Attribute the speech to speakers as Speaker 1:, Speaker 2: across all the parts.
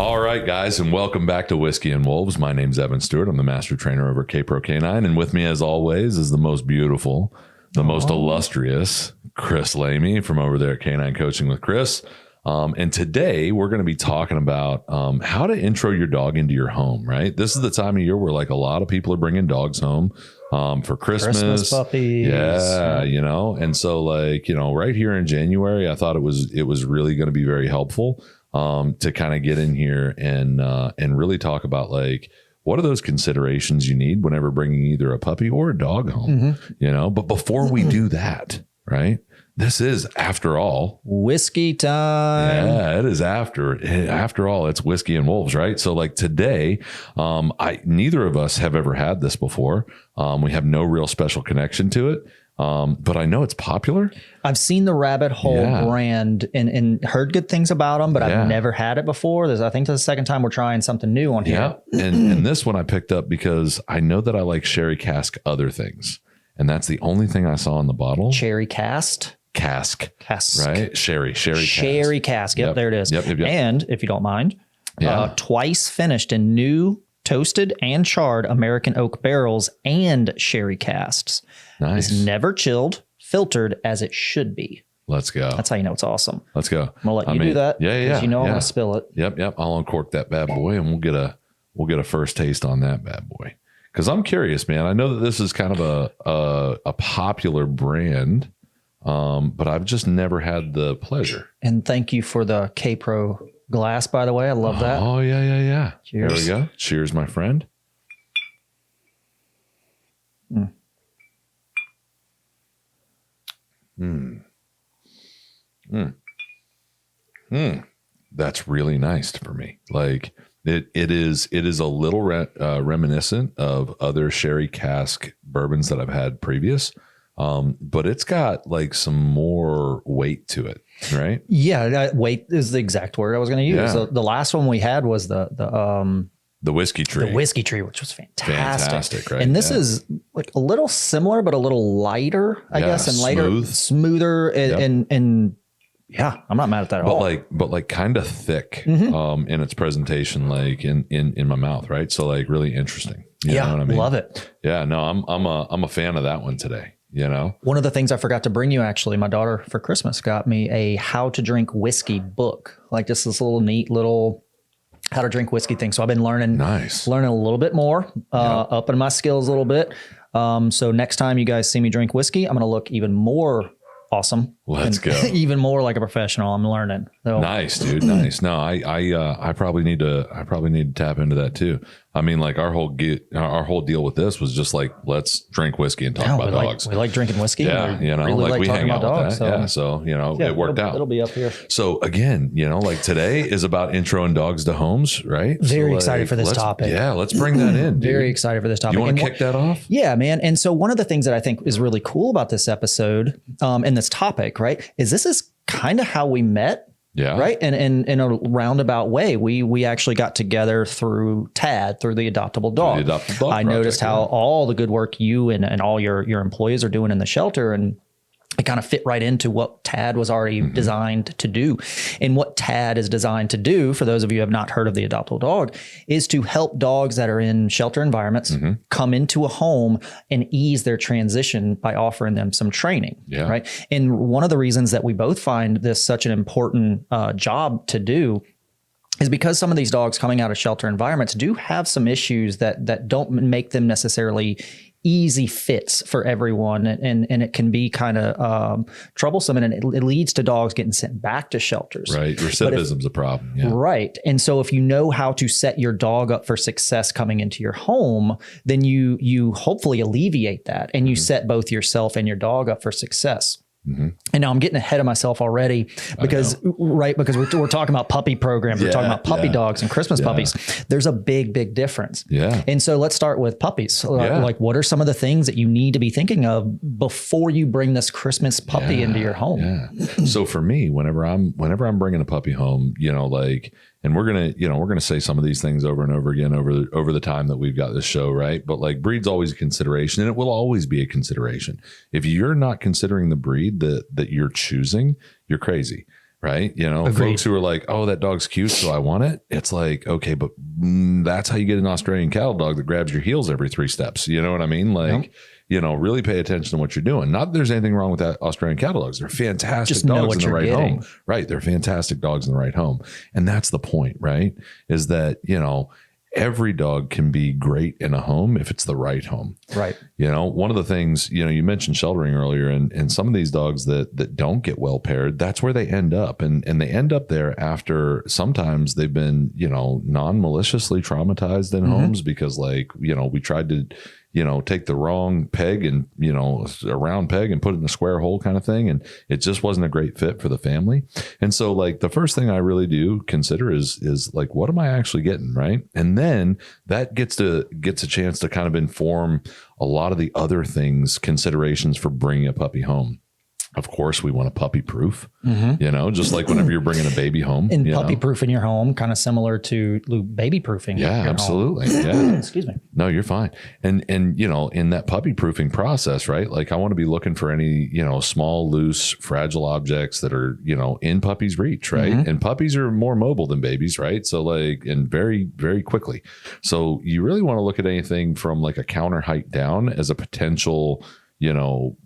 Speaker 1: All right, guys, and welcome back to Whiskey and Wolves. My name's Evan Stewart. I'm the master trainer over at K-Pro Canine, and with me, as always, is the most beautiful, the most illustrious Chris Lamy from over there at Canine Coaching with Chris. And today we're going to be talking about how to intro your dog into your home, right? This is the time of year where like a lot of people are bringing dogs home for Christmas
Speaker 2: puppies.
Speaker 1: Yeah, you know, and so like, you know, right here in January, I thought it was really going to be very helpful to kind of get in here and really talk about like, what are those considerations you need whenever bringing either a puppy or a dog home, you know? But before we do that, right? This is, after all,
Speaker 2: whiskey time.
Speaker 1: Yeah, it is after all, it's Whiskey and Wolves, right? So like today, neither of us have ever had this before. We have no real special connection to it. But I know it's popular.
Speaker 2: I've seen the Rabbit Hole brand and heard good things about them, but I've never had it before. I think this is the second time we're trying something new on here.
Speaker 1: Yeah. And this one I picked up because I know that I like sherry cask other things. And that's the only thing I saw in the bottle.
Speaker 2: Cherry cask,
Speaker 1: right? Sherry
Speaker 2: cask. Yep, there it is.
Speaker 1: Yep.
Speaker 2: And if you don't mind, twice finished in new toasted and charred American oak barrels and sherry casks.
Speaker 1: Nice.
Speaker 2: It's never chilled, filtered as it should be.
Speaker 1: Let's go.
Speaker 2: That's how you know it's awesome.
Speaker 1: Let's go.
Speaker 2: I'm gonna let you do that.
Speaker 1: Yeah.
Speaker 2: You know I'm gonna spill it.
Speaker 1: Yep. I'll uncork that bad boy and we'll get a first taste on that bad boy. Because I'm curious, man. I know that this is kind of a popular brand, but I've just never had the pleasure.
Speaker 2: And thank you for the K-Pro glass, by the way. I love that.
Speaker 1: Oh, yeah.
Speaker 2: Cheers.
Speaker 1: There we go. Cheers, my friend. That's really nice for me. Like it is a little reminiscent of other sherry cask bourbons that I've had previous. But it's got like some more weight to it, right?
Speaker 2: Yeah, weight is the exact word I was going to use.
Speaker 1: Yeah.
Speaker 2: The last one we had was the
Speaker 1: whiskey tree.
Speaker 2: The whiskey tree, which was fantastic.
Speaker 1: Right?
Speaker 2: And this is like a little similar, but a little lighter, I guess, and lighter, smoother, and yeah, I'm not mad at that at all.
Speaker 1: But like kind of thick in its presentation, like in my mouth, right? So like really interesting. You know what I mean?
Speaker 2: Love it.
Speaker 1: Yeah, no, I'm a fan of that one today. You know,
Speaker 2: one of the things I forgot to bring you, actually, my daughter for Christmas got me a how to drink whiskey book, like just this little neat little how to drink whiskey thing. So I've been learning a little bit more, upping my skills a little bit. So next time you guys see me drink whiskey, I'm going to look even more awesome.
Speaker 1: Let's go.
Speaker 2: Even more like a professional. I'm learning. So.
Speaker 1: Nice, dude. Nice. No, I probably need to tap into that too. I mean, like our whole deal with this was just like, let's drink whiskey and talk about dogs.
Speaker 2: We like drinking whiskey.
Speaker 1: Yeah. You know, really like we hang out with that. Yeah. So, you know, it worked out.
Speaker 2: It'll be up here.
Speaker 1: So again, you know, like today is about introing dogs to homes, right?
Speaker 2: Very excited for this topic.
Speaker 1: Yeah. Let's bring that in.
Speaker 2: Very excited for this topic.
Speaker 1: You want to kick that off?
Speaker 2: Yeah, man. And so one of the things that I think is really cool about this episode and this topic, right, is this is kind of how we met.
Speaker 1: Yeah.
Speaker 2: Right. And in a roundabout way, we actually got together through Tad, through the adoptable dog. I noticed how all the good work you and all your employees are doing in the shelter, and it kind of fit right into what Tad was already designed to do. And what Tad is designed to do, for those of you who have not heard of the adoptable dog, is to help dogs that are in shelter environments come into a home and ease their transition by offering them some training. Yeah. Right. And one of the reasons that we both find this such an important job to do is because some of these dogs coming out of shelter environments do have some issues that don't make them necessarily easy fits for everyone. And it can be kind of troublesome, and it leads to dogs getting sent back to shelters.
Speaker 1: Right. Recidivism's a problem. Yeah.
Speaker 2: Right. And so if you know how to set your dog up for success coming into your home, then you hopefully alleviate that, and you set both yourself and your dog up for success. And now I'm getting ahead of myself already because we're talking about puppy programs. We're talking about puppy dogs and Christmas puppies. There's a big difference. Yeah. And so let's start with puppies. Like what are some of the things that you need to be thinking of before you bring this Christmas puppy into your home?
Speaker 1: Yeah. So for me, whenever I'm bringing a puppy home, you know, like, and we're going to say some of these things over and over again over the time that we've got this show, right? But like breed's always a consideration, and it will always be a consideration. If you're not considering the breed that you're choosing, you're crazy. right? You know,
Speaker 2: Agreed.
Speaker 1: Folks who are like, oh, that dog's cute, so I want it. It's like, okay, but that's how you get an Australian cattle dog that grabs your heels every 3 steps. You know what I mean? Like, you know, really pay attention to what you're doing. Not that there's anything wrong with that Australian cattle dogs. They're fantastic
Speaker 2: Just know
Speaker 1: dogs
Speaker 2: what
Speaker 1: in the
Speaker 2: you're
Speaker 1: right
Speaker 2: getting.
Speaker 1: home. Right. They're fantastic dogs in the right home. And that's the point, right? Is that, you know, every dog can be great in a home if it's the right home.
Speaker 2: Right.
Speaker 1: You know, one of the things, you know, you mentioned sheltering earlier, and some of these dogs that don't get well paired, that's where they end up. And they end up there after sometimes they've been, you know, non-maliciously traumatized in homes because, like, you know, we tried to, you know, take the wrong peg and, you know, a round peg and put it in a square hole kind of thing. And it just wasn't a great fit for the family. And so, like, the first thing I really do consider is like, what am I actually getting? Right. And then that gets a chance to kind of inform a lot of the other things, considerations for bringing a puppy home. Of course, we want a puppy proof, you know, just like whenever you're bringing a baby home.
Speaker 2: And puppy proofing your home, kind of similar to baby proofing.
Speaker 1: Yeah,
Speaker 2: your
Speaker 1: absolutely.
Speaker 2: Home.
Speaker 1: Yeah.
Speaker 2: Excuse me.
Speaker 1: No, you're fine. And, you know, in that puppy proofing process, right? Like, I want to be looking for any, you know, small, loose, fragile objects that are, you know, in puppies' reach, right? And puppies are more mobile than babies, right? So, like, and very, very quickly. So you really want to look at anything from like a counter height down as a potential, you know,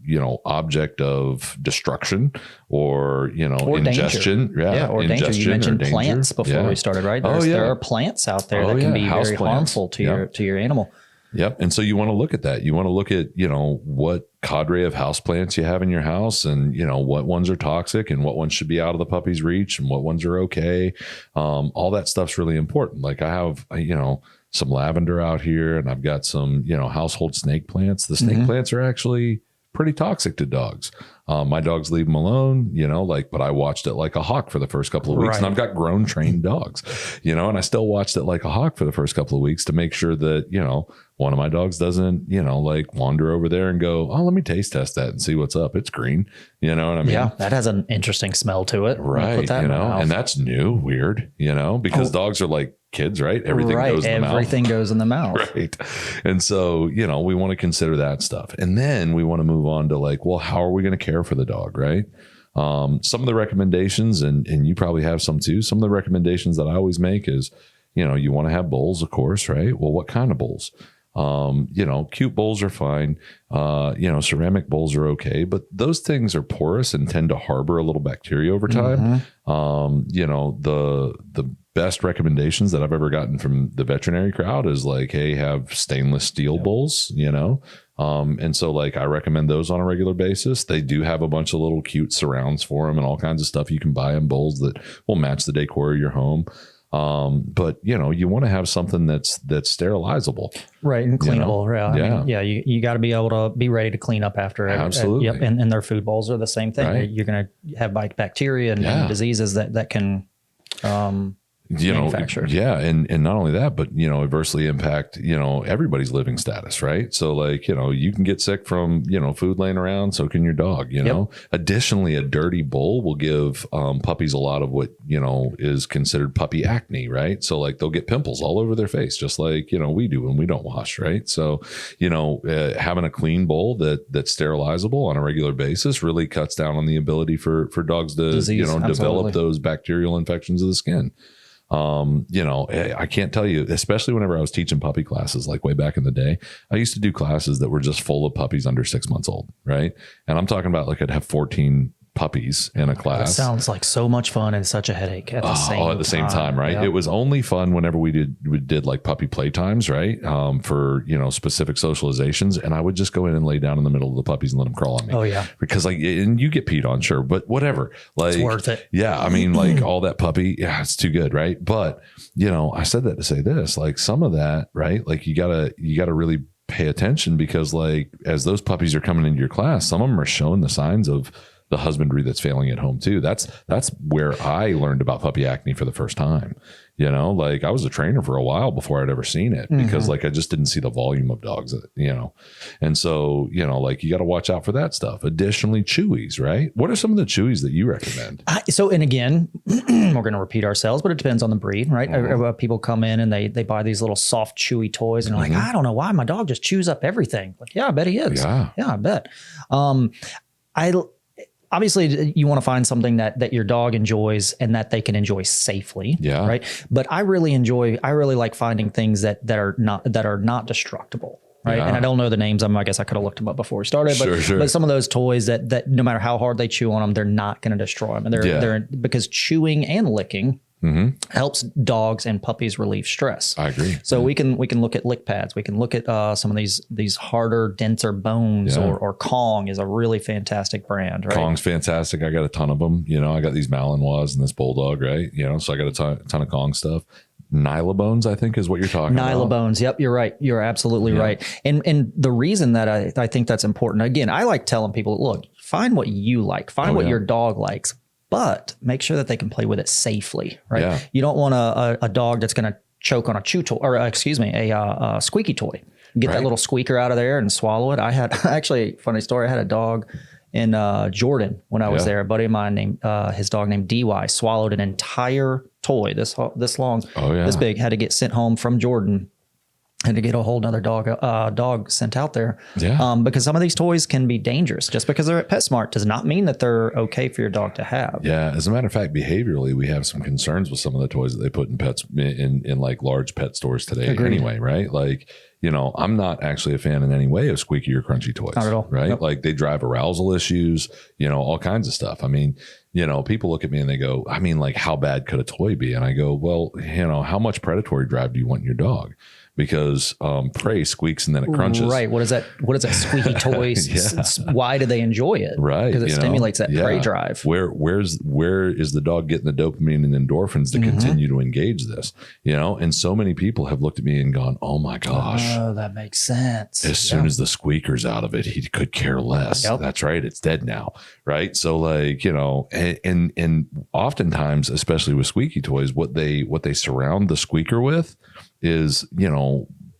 Speaker 1: object of destruction or, you know, or ingestion.
Speaker 2: Danger. Yeah. Or danger. You mentioned plants before we started, right? There are plants out there that can be very harmful to your animal.
Speaker 1: Yep. And so you want to look at that. You want to look at, you know, what cadre of houseplants you have in your house and, you know, what ones are toxic and what ones should be out of the puppy's reach and what ones are okay. All that stuff's really important. Like, I have, you know, some lavender out here, and I've got some, you know, household snake plants. The snake plants are actually pretty toxic to dogs. My dogs leave them alone, you know, like, but I watched it like a hawk for the first couple of weeks, and I've got grown trained dogs, you know, and I still watched it like a hawk for the first couple of weeks to make sure that, you know, one of my dogs doesn't, you know, like wander over there and go, oh, let me taste test that and see what's up. It's green. You know what I mean?
Speaker 2: Yeah. That has an interesting smell to it.
Speaker 1: Right. You know, and that's new, weird, you know, because dogs are like kids, right? Everything goes in the mouth.
Speaker 2: Everything goes in the mouth.
Speaker 1: Right. And so, you know, we want to consider that stuff. And then we want to move on to like, well, how are we going to care for the dog? Right. Some of the recommendations, and you probably have some too. Some of the recommendations that I always make is, you know, you want to have bowls, of course, right? Well, what kind of bowls? You know, cute bowls are fine. You know, ceramic bowls are okay, but those things are porous and tend to harbor a little bacteria over time. You know, the best recommendations that I've ever gotten from the veterinary crowd is like, hey, have stainless steel bowls, you know? And so like, I recommend those on a regular basis. They do have a bunch of little cute surrounds for them and all kinds of stuff you can buy in bowls that will match the decor of your home. But you know, you want to have something that's sterilizable,
Speaker 2: right? And cleanable.
Speaker 1: You know?
Speaker 2: I mean, you got to be able to be ready to clean up after.
Speaker 1: Absolutely.
Speaker 2: Yep. And their food bowls are the same thing. Right. You're going to have bacteria and diseases that can,
Speaker 1: you know,
Speaker 2: manufactured.
Speaker 1: And not only that, but, you know, adversely impact, you know, everybody's living status, right? So like, you know, you can get sick from, you know, food laying around, so can your dog, you know. Additionally, a dirty bowl will give puppies a lot of what, you know, is considered puppy acne, right? So like, they'll get pimples all over their face, just like, you know, we do when we don't wash, right? So, you know, having a clean bowl that's sterilizable on a regular basis really cuts down on the ability for dogs to, you know, develop those bacterial infections of the skin. You know, I can't tell you, especially whenever I was teaching puppy classes, like way back in the day, I used to do classes that were just full of puppies under 6 months old. Right. And I'm talking about like, I'd have 14 puppies in a class.
Speaker 2: That sounds like so much fun and such a headache at the same time.
Speaker 1: Right. Yep. It was only fun whenever we did like puppy play times, right? For, you know, specific socializations. And I would just go in and lay down in the middle of the puppies and let them crawl on me.
Speaker 2: Oh yeah.
Speaker 1: Because like, and you get peed on, sure, but whatever. Like,
Speaker 2: it's worth it.
Speaker 1: Yeah. I mean, like all that puppy, yeah, it's too good. Right. But, you know, I said that to say this, like some of that, right? Like you gotta really pay attention, because like, as those puppies are coming into your class, some of them are showing the signs of the husbandry that's failing at home too. That's where I learned about puppy acne for the first time. You know, like I was a trainer for a while before I'd ever seen it, because like I just didn't see the volume of dogs, you know. And so, you know, like you got to watch out for that stuff. Additionally, chewies, right? What are some of the chewies that you recommend?
Speaker 2: And again, we're going to repeat ourselves, but it depends on the breed, right? People come in and they buy these little soft, chewy toys and like, I don't know why my dog just chews up everything. Like, yeah, I bet he is. Yeah, I bet. obviously you want to find something that your dog enjoys and that they can enjoy safely.
Speaker 1: Yeah.
Speaker 2: Right. But I really like finding things that are not destructible. Right.
Speaker 1: Yeah.
Speaker 2: And I don't know the names. I guess I could have looked them up before we started, but some of those toys that no matter how hard they chew on them, they're not going to destroy them. And they're because chewing and licking helps dogs and puppies relieve stress.
Speaker 1: I agree.
Speaker 2: So we can look at lick pads. We can look at some of these harder, denser bones, or Kong is a really fantastic brand. Right?
Speaker 1: Kong's fantastic. I got a ton of them. I got these Malinois and this Bulldog, right? So I got a ton of Kong stuff. Nylabones, I think, is what you're talking about.
Speaker 2: Nylabones. Yep, you're right. You're absolutely right. And the reason that I think that's important, again, I like telling people, look, find what you like, find what your dog likes, but make sure that they can play with it safely, right? Yeah. You don't want a dog that's going to choke on a chew toy, or a squeaky toy. Get that little squeaker out of there and swallow it. I had actually, funny story, I had a dog in Jordan when I was there. A buddy of mine named his dog named DY swallowed an entire toy this long, this big, had to get sent home from Jordan. Had to get a whole nother dog sent out there. Yeah. Because some of these toys can be dangerous. Just because they're at PetSmart does not mean that they're okay for your dog to have.
Speaker 1: Yeah. As a matter of fact, behaviorally, we have some concerns with some of the toys that they put in pets in like large pet stores today. Agreed. Anyway, right? Like, I'm not actually a fan in any way of squeaky or crunchy toys. Not at all. Right? Nope. Like they drive arousal issues, all kinds of stuff. I mean, people look at me and they go, I mean, like, how bad could a toy be? And I go, well, how much predatory drive do you want in your dog? Because prey squeaks and then it crunches.
Speaker 2: Right. What is that squeaky toy? Why do they enjoy it?
Speaker 1: Right.
Speaker 2: Because it stimulates that prey drive.
Speaker 1: Where is the dog getting the dopamine and endorphins to continue to engage this? And so many people have looked at me and gone, oh my gosh.
Speaker 2: Oh, that makes sense.
Speaker 1: As soon as the squeaker's out of it, he could care less. Yep. That's right. It's dead now. Right. So like, and oftentimes, especially with squeaky toys, what they surround the squeaker with is,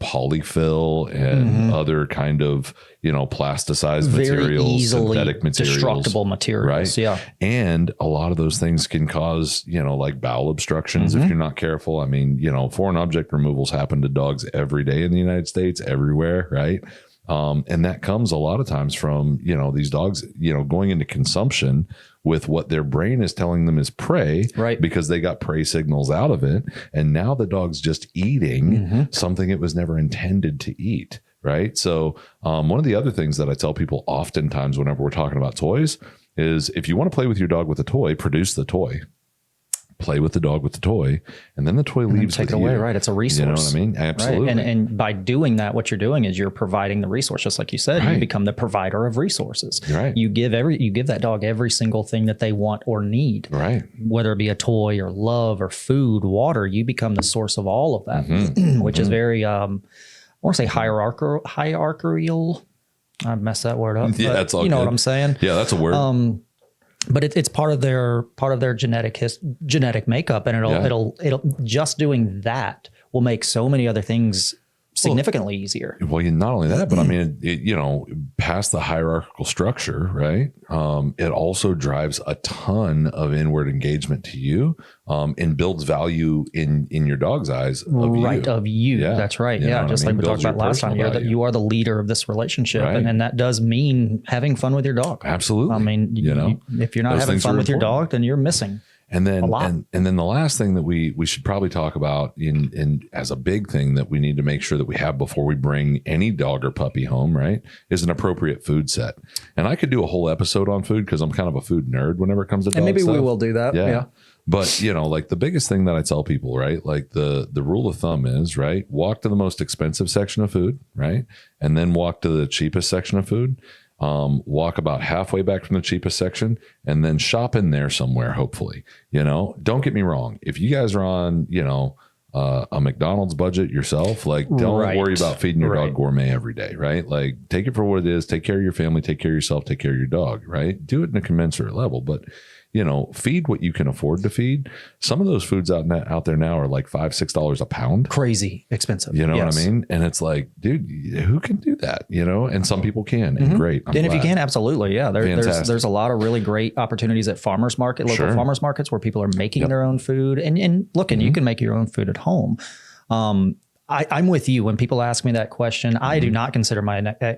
Speaker 1: polyfill and other kind of, plasticized materials, synthetic materials,
Speaker 2: destructible materials.
Speaker 1: Right.
Speaker 2: Yeah.
Speaker 1: And a lot of those things can cause, like bowel obstructions if you're not careful. I mean, foreign object removals happen to dogs every day in the United States, everywhere. Right. And that comes a lot of times from, these dogs, going into consumption with what their brain is telling them is prey, right? Because they got prey signals out of it. And now the dog's just eating something it was never intended to eat. Right. So one of the other things that I tell people oftentimes whenever we're talking about toys is if you want to play with your dog with a toy, produce the toy. Play with the dog with the toy, and then the toy leaves.
Speaker 2: Take it away, right? It's a resource.
Speaker 1: You know what I mean? Absolutely.
Speaker 2: Right? And by doing that, what you're doing is you're providing the resource. Just like you said, you become the provider of resources. Right. You give that dog every single thing that they want or need. Right. Whether it be a toy or love or food, water, you become the source of all of that, which is very, I want to say hierarchical. I messed that word up.
Speaker 1: Yeah, that's all.
Speaker 2: You know what I'm saying?
Speaker 1: Yeah, that's a word.
Speaker 2: But it's part of their genetic makeup, and it'll just doing that will make so many other things significantly easier.
Speaker 1: Well, not only that, but I mean, past the hierarchical structure, right? It also drives a ton of inward engagement to you, and builds value in your dog's eyes of you. Yeah.
Speaker 2: That's right. Yeah. Just like we talked about last time, you are the leader of this relationship. Right. And that does mean having fun with your dog.
Speaker 1: Absolutely.
Speaker 2: I mean, if you're not having fun with your dog, then you're missing.
Speaker 1: And then, and then the last thing that we should probably talk about in as a big thing that we need to make sure that we have before we bring any dog or puppy home, right, is an appropriate food set. And I could do a whole episode on food because I'm kind of a food nerd whenever it comes to dog
Speaker 2: maybe
Speaker 1: stuff.
Speaker 2: We will do that. Yeah.
Speaker 1: But, like the biggest thing that I tell people, right, like the rule of thumb is, right, walk to the most expensive section of food, right, and then walk to the cheapest section of food. Walk about halfway back from the cheapest section and then shop in there somewhere, hopefully. Don't get me wrong. If you guys are on, a McDonald's budget yourself, like don't worry about feeding your dog gourmet every day, right? Like take it for what it is. Take care of your family, take care of yourself, take care of your dog, right? Do it in a commensurate level, but feed what you can afford to feed. Some of those foods out there now are like $5-6 a pound.
Speaker 2: Crazy expensive.
Speaker 1: You know what I mean? And it's like, dude, who can do that? And some people can. And great.
Speaker 2: And if you can, absolutely. Yeah. There's a lot of really great opportunities at local farmers markets where people are making their own food. And look, and you can make your own food at home. I'm with you. When people ask me that question, I do not consider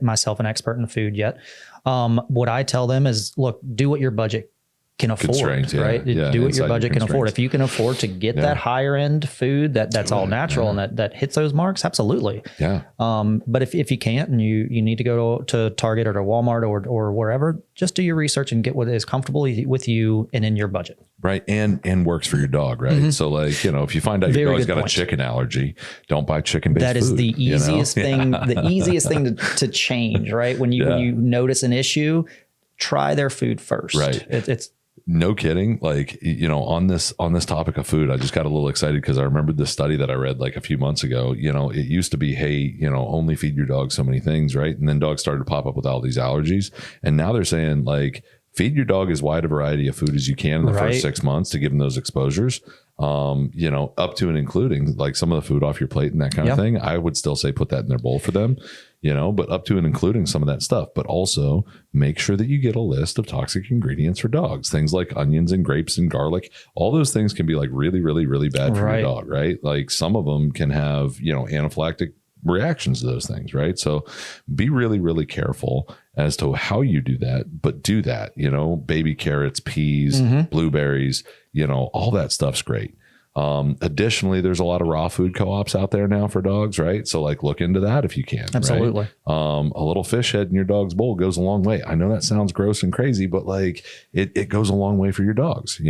Speaker 2: myself an expert in food yet. What I tell them is, look, do what your budget can afford, right? Do what your budget can afford. If you can afford to get that higher end food that's all natural and that hits those marks, absolutely.
Speaker 1: Yeah.
Speaker 2: But if you can't and you need to go to Target or to Walmart or wherever, just do your research and get what is comfortable with you and in your budget.
Speaker 1: Right. And works for your dog, right? So like, if you find out your dog's got a chicken allergy, don't buy chicken-based food.
Speaker 2: That is the easiest thing, the easiest thing to change, right? When you notice an issue, try their food first.
Speaker 1: Right.
Speaker 2: It's
Speaker 1: no kidding. Like, on this topic of food, I just got a little excited because I remembered this study that I read like a few months ago. It used to be, hey, only feed your dog so many things, right? And then dogs started to pop up with all these allergies. And now they're saying like, feed your dog as wide a variety of food as you can in the first 6 months to give them those exposures, up to and including like some of the food off your plate and that kind of thing. I would still say put that in their bowl for them, but up to and including some of that stuff. But also make sure that you get a list of toxic ingredients for dogs. Things like onions and grapes and garlic. All those things can be like really, really, really bad for your dog, right? Like some of them can have, anaphylactic reactions to those things, right? So be really, really careful as to how you do that, but do that, baby carrots, peas, blueberries, all that stuff's great. Additionally, there's a lot of raw food co-ops out there now for dogs, right? So like look into that if you can.
Speaker 2: Absolutely.
Speaker 1: Right? A little fish head in your dog's bowl goes a long way. I know that sounds gross and crazy, but like it goes a long way for your dogs,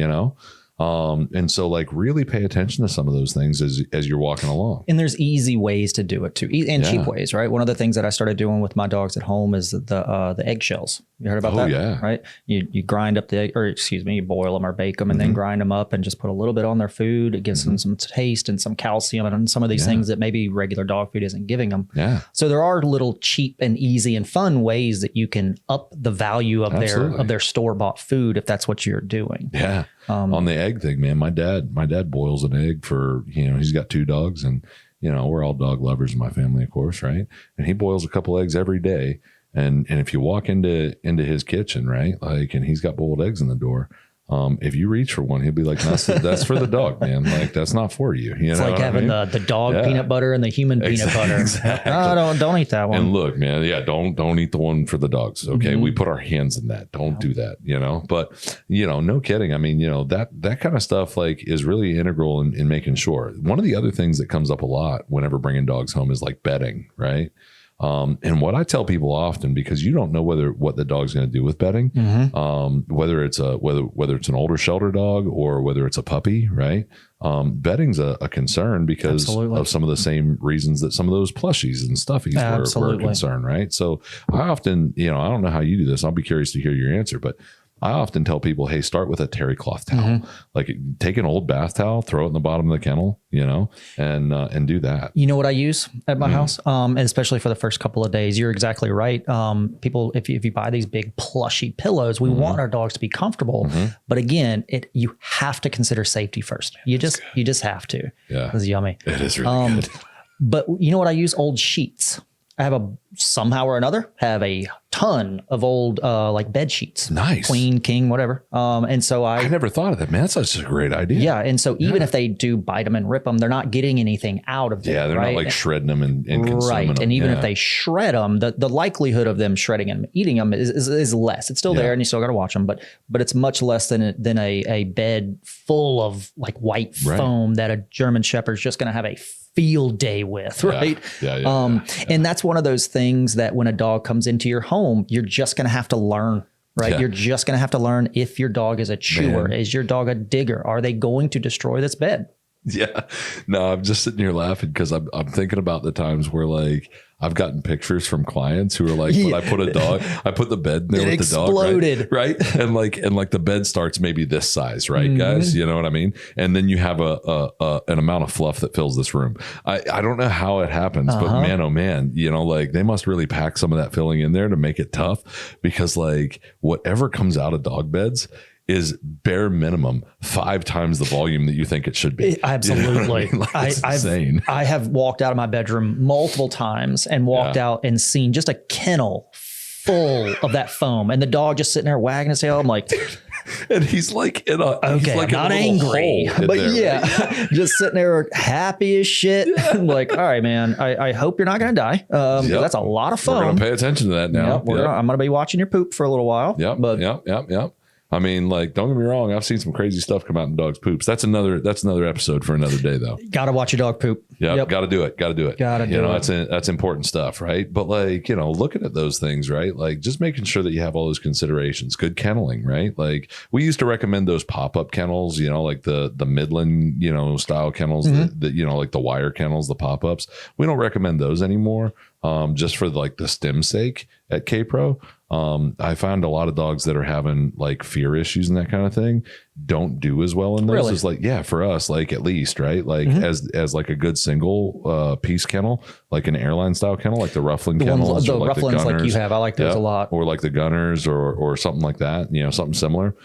Speaker 1: and so like really pay attention to some of those things as you're walking along. And
Speaker 2: there's easy ways to do it too, and cheap ways, right? One of the things that I started doing with my dogs at home is the eggshells. You heard about that?
Speaker 1: Yeah.
Speaker 2: Right? You grind up the egg, you boil them or bake them and then grind them up and just put a little bit on their food. It gives them some taste and some calcium and some of these things that maybe regular dog food isn't giving them.
Speaker 1: Yeah.
Speaker 2: So there are little cheap and easy and fun ways that you can up the value of their store-bought food if that's what you're doing.
Speaker 1: Yeah. On the egg thing, man, my dad boils an egg for, he's got 2 dogs and, we're all dog lovers in my family, of course. Right. And he boils a couple eggs every day. And if you walk into his kitchen, right, like, and he's got boiled eggs in the door, if you reach for one, he'll be like, that's for the dog, man. Like, that's not for you.
Speaker 2: It's like having the dog peanut butter and the human peanut butter.
Speaker 1: Exactly.
Speaker 2: No, don't eat that one.
Speaker 1: And look, man, don't eat the one for the dogs. Okay. We put our hands in that. Don't do that, but no kidding. I mean, that kind of stuff like is really integral in making sure. One of the other things that comes up a lot whenever bringing dogs home is like bedding, right? And what I tell people often, because you don't know what the dog's going to do with bedding, whether it's an older shelter dog or whether it's a puppy, right? Bedding's a concern because of some of the same reasons that some of those plushies and stuffies were a concern, right? So I often, I don't know how you do this. I'll be curious to hear your answer, but I often tell people, hey, start with a terry cloth towel. Like take an old bath towel, throw it in the bottom of the kennel, and do that.
Speaker 2: You know what I use at my house, and especially for the first couple of days. You're exactly right. People, if you buy these big plushy pillows, we want our dogs to be comfortable. But again, you have to consider safety first. You just have to.
Speaker 1: Yeah,
Speaker 2: it's yummy.
Speaker 1: It is really good.
Speaker 2: But you know what I use? Old sheets. I have somehow or another have a ton of old like bed sheets.
Speaker 1: Nice.
Speaker 2: Queen, king, whatever. And so I
Speaker 1: never thought of that, man. That's such a great idea.
Speaker 2: Yeah. And so even if they do bite them and rip them, they're not getting anything out of them.
Speaker 1: Yeah, they're not like shredding them and consuming them.
Speaker 2: And even if they shred them, the likelihood of them shredding and eating them is less. It's still there and you still got to watch them, but it's much less than a bed full of like white foam that a German Shepherd's just going to have a field day with, right? And that's one of those things that when a dog comes into your home, you're just going to have to learn, right? Yeah. You're just going to have to learn if your dog is a chewer. Is your dog a digger? Are they going to destroy this bed?
Speaker 1: Yeah. No, I'm just sitting here laughing because I'm thinking about the times where like I've gotten pictures from clients who are like, when I put the bed in there with the dog, right? And like the bed starts maybe this size, right, guys? You know what I mean? And then you have an amount of fluff that fills this room. I don't know how it happens, but man, oh man, like they must really pack some of that filling in there to make it tough because like whatever comes out of dog beds is bare minimum 5 times the volume that you think it should be.
Speaker 2: Absolutely.
Speaker 1: You know what I mean? Like, it's insane.
Speaker 2: I have walked out of my bedroom multiple times and walked out and seen just a kennel full of that foam and the dog just sitting there wagging his tail. I'm like,
Speaker 1: And he's like in a,
Speaker 2: okay,
Speaker 1: he's like
Speaker 2: I'm not angry, but there, yeah, right? Just sitting there happy as shit. Like, all right, man, I hope you're not going to die. That's a lot of foam.
Speaker 1: We're going to pay attention to that now.
Speaker 2: I'm going to be watching your poop for a little while.
Speaker 1: Yep. I mean, like, don't get me wrong. I've seen some crazy stuff come out in dogs' poops. That's another episode for another day, though.
Speaker 2: Got to watch your dog poop.
Speaker 1: Yep. Got to do it. That's important stuff, right? But like, looking at those things, right? Like just making sure that you have all those considerations. Good kenneling, right? Like we used to recommend those pop-up kennels, like the Midland, style kennels, that like the wire kennels, the pop-ups. We don't recommend those anymore. Just for like the stem sake at K-Pro. I find a lot of dogs that are having like fear issues and that kind of thing don't do as well in those.
Speaker 2: Really?
Speaker 1: It's like, yeah, for us, like at least, right? Like as like a good single piece kennel, like an airline style kennel, like the Ruffling kennels,
Speaker 2: the
Speaker 1: or like
Speaker 2: Rufflings
Speaker 1: the Gunners,
Speaker 2: like you have. I like those a lot.
Speaker 1: Or like the Gunners or something like that, something similar.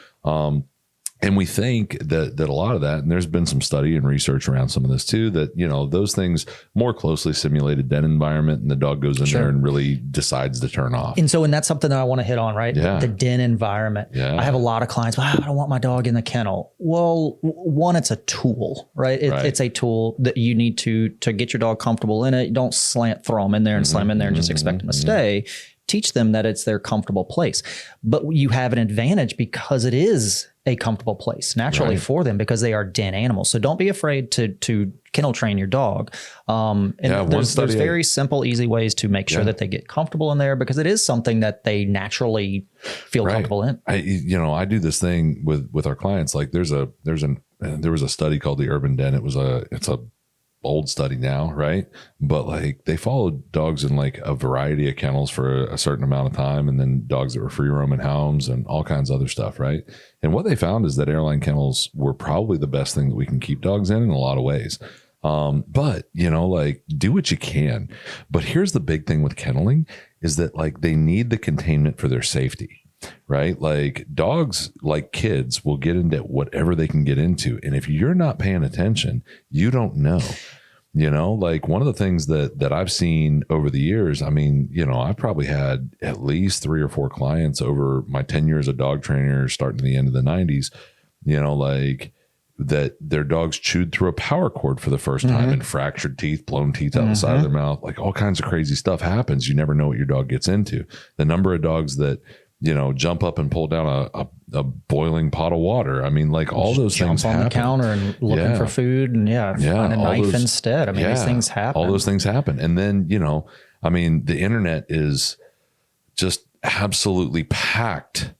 Speaker 1: And we think that a lot of that, and there's been some study and research around some of this too, that, those things more closely simulate a den environment and the dog goes in there and really decides to turn off.
Speaker 2: And that's something that I want to hit on, right?
Speaker 1: Yeah.
Speaker 2: The den environment.
Speaker 1: Yeah.
Speaker 2: I have a lot of clients, well, I don't want my dog in the kennel. Well, one, it's a tool, right? It's a tool that you need to get your dog comfortable in it. You don't throw them in there and slam in there and just expect them to stay. Teach them that it's their comfortable place. But you have an advantage because it is a comfortable place naturally for them because they are den animals. So don't be afraid to kennel train your dog. There's very simple, easy ways to make sure that they get comfortable in there because it is something that they naturally feel comfortable in.
Speaker 1: I do this thing with our clients. Like there was a study called the Urban Den. It's a old study now, right? But like they followed dogs in like a variety of kennels for a certain amount of time, and then dogs that were free roaming hounds and all kinds of other stuff, right? And what they found is that airline kennels were probably the best thing that we can keep dogs in a lot of ways. But like do what you can. But here's the big thing with kenneling is that like they need the containment for their safety. Right? Like dogs, like kids, will get into whatever they can get into. And if you're not paying attention, you don't know. Like one of the things that I've seen over the years, I mean, I've probably had at least 3 or 4 clients over my 10 years of dog trainer starting at the end of the 90s, like that their dogs chewed through a power cord for the first time and fractured teeth, blown teeth out the side of their mouth. Like all kinds of crazy stuff happens. You never know what your dog gets into. The number of dogs that jump up and pull down a boiling pot of water. I mean, like all those things happen.
Speaker 2: On the counter and looking for food and find a knife instead. I mean, these things happen.
Speaker 1: All those things happen. And then, I mean, the internet is just absolutely packed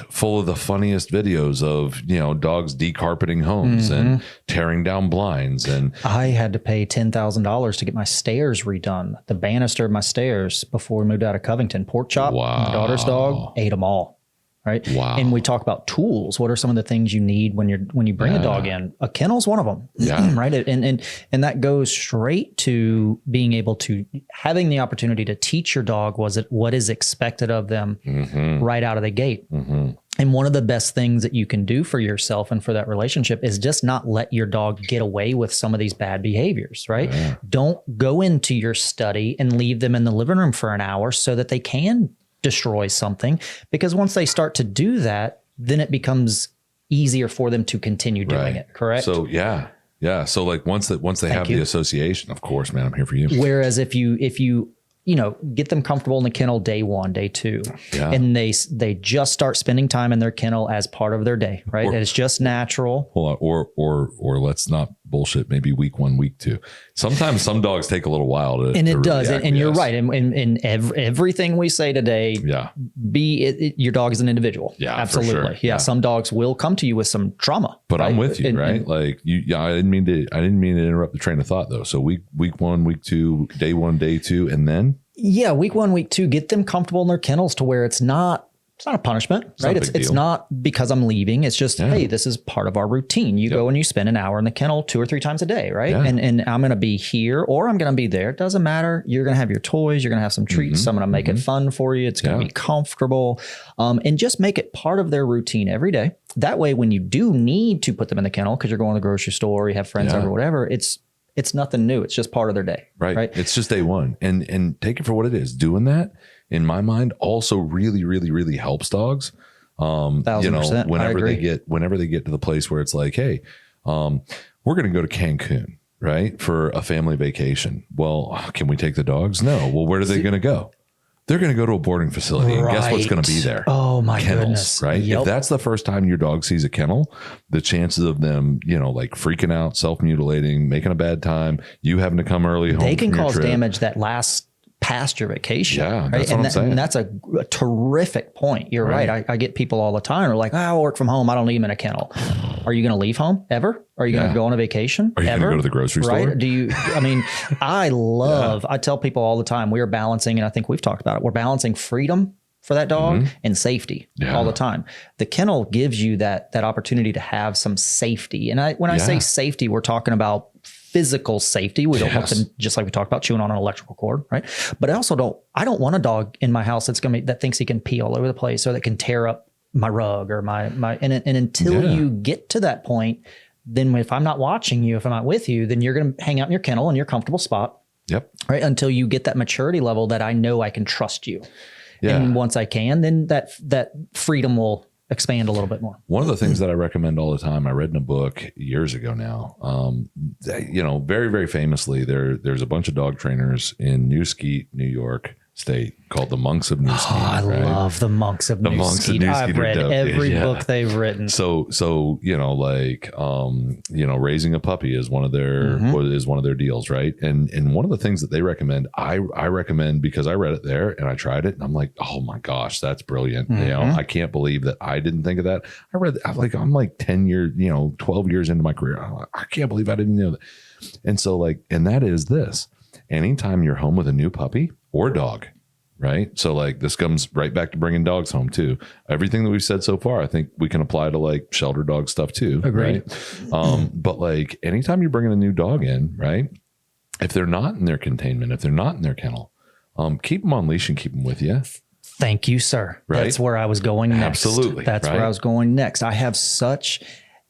Speaker 1: full of the funniest videos of, dogs decarpeting homes and tearing down blinds. And
Speaker 2: I had to pay $10,000 to get my stairs redone. The banister of my stairs before we moved out of Covington. Pork chop, my daughter's dog, ate them all. Right.
Speaker 1: Wow.
Speaker 2: And we talk about tools. What are some of the things you need when you bring a dog in? A kennel's one of them.
Speaker 1: Yeah.
Speaker 2: Right. And that goes straight to being able to having the opportunity to teach your dog what is expected of them right out of the gate. And one of the best things that you can do for yourself and for that relationship is just not let your dog get away with some of these bad behaviors, right? Yeah. Don't go into your study and leave them in the living room for an hour so that they can destroy something, because once they start to do that, then it becomes easier for them to continue doing it. Correct.
Speaker 1: So yeah. So like once they have the association, of course, man, I'm here for you.
Speaker 2: Whereas if you get them comfortable in the kennel day 1, day 2, and they just start spending time in their kennel as part of their day, right? And it's just natural.
Speaker 1: Hold on, or let's not bullshit. Maybe week 1, week 2. Sometimes some dogs take a little while to.
Speaker 2: And it does, and you're right. And everything we say today, your dog is an individual.
Speaker 1: Yeah,
Speaker 2: absolutely.
Speaker 1: For sure.
Speaker 2: Yeah, some dogs will come to you with some trauma.
Speaker 1: But right? I'm with you, right? Like you. I didn't mean to interrupt the train of thought though. So week 1, week 2, day 1, day 2, and then.
Speaker 2: Yeah, week 1, week 2, get them comfortable in their kennels to where it's not a punishment, right? It's not because I'm leaving. It's just, hey, this is part of our routine. You go and you spend an hour in the kennel 2 or 3 times a day, right? Yeah. And I'm going to be here or I'm going to be there. It doesn't matter. You're going to have your toys. You're going to have some treats. I'm going to make it fun for you. It's going to be comfortable. And just make it part of their routine every day. That way, when you do need to put them in the kennel because you're going to the grocery store, you have friends over, whatever, it's nothing new. It's just part of their day. Right.
Speaker 1: It's just day 1. And take it for what it is. Doing that, in my mind, also really, really, really helps dogs. Whenever they get to the place where it's like, hey, we're going to go to Cancun, right, for a family vacation. Well, can we take the dogs? No. Well, where are they going to go? They're going to go to a boarding facility. And guess what's going to be there?
Speaker 2: Oh my
Speaker 1: Kennels,
Speaker 2: goodness.
Speaker 1: Right.
Speaker 2: Yep.
Speaker 1: If that's the first time your dog sees a kennel, the chances of them, like freaking out, self-mutilating, making a bad time, you having to come early home.
Speaker 2: They can cause damage that lasts past your vacation.
Speaker 1: Yeah. That's what I'm saying.
Speaker 2: And that's a terrific point. You're right. I get people all the time who are like, I work from home. I don't need them in a kennel. Are you going to leave home ever? Are you going to go on a vacation?
Speaker 1: Are you going to go to the grocery store?
Speaker 2: I tell people all the time, we are balancing, and I think we've talked about it. We're balancing freedom for that dog and safety all the time. The kennel gives you that opportunity to have some safety. And when I say safety, we're talking about physical safety. We don't want them, just like we talked about, chewing on an electrical cord, right? But I don't want a dog in my house that thinks he can pee all over the place or that can tear up my rug or and until you get to that point, then if I'm not watching you, if I'm not with you, then you're going to hang out in your kennel in your comfortable spot.
Speaker 1: Yep.
Speaker 2: Right. Until you get that maturity level that I know I can trust you. Yeah. And once I can, then that freedom will expand a little bit more.
Speaker 1: One of the things that I recommend all the time, I read in a book years ago now, very, very famously, there's a bunch of dog trainers in New Skeet, New York State, called the Monks of New Skeet.
Speaker 2: I love the Monks of New Skeet. I've read every book they've written.
Speaker 1: So raising a puppy is one of their deals, right? And one of the things that they recommend, I recommend, because I read it there and I tried it and I'm like, oh my gosh, that's brilliant. I can't believe that I didn't think of that. I'm like 10 years, 12 years into my career. I can't believe I didn't know that. And so and that is this: anytime you're home with a new puppy or dog, right? So this comes right back to bringing dogs home too. Everything that we've said so far, I think we can apply to shelter dog stuff too.
Speaker 2: Agreed.
Speaker 1: Right? But anytime you're bringing a new dog in, right? If they're not in their containment, if they're not in their kennel, keep them on leash and keep them with you.
Speaker 2: Thank you, sir. Right? That's where I was going next.
Speaker 1: Absolutely.
Speaker 2: That's where I was going next. I have such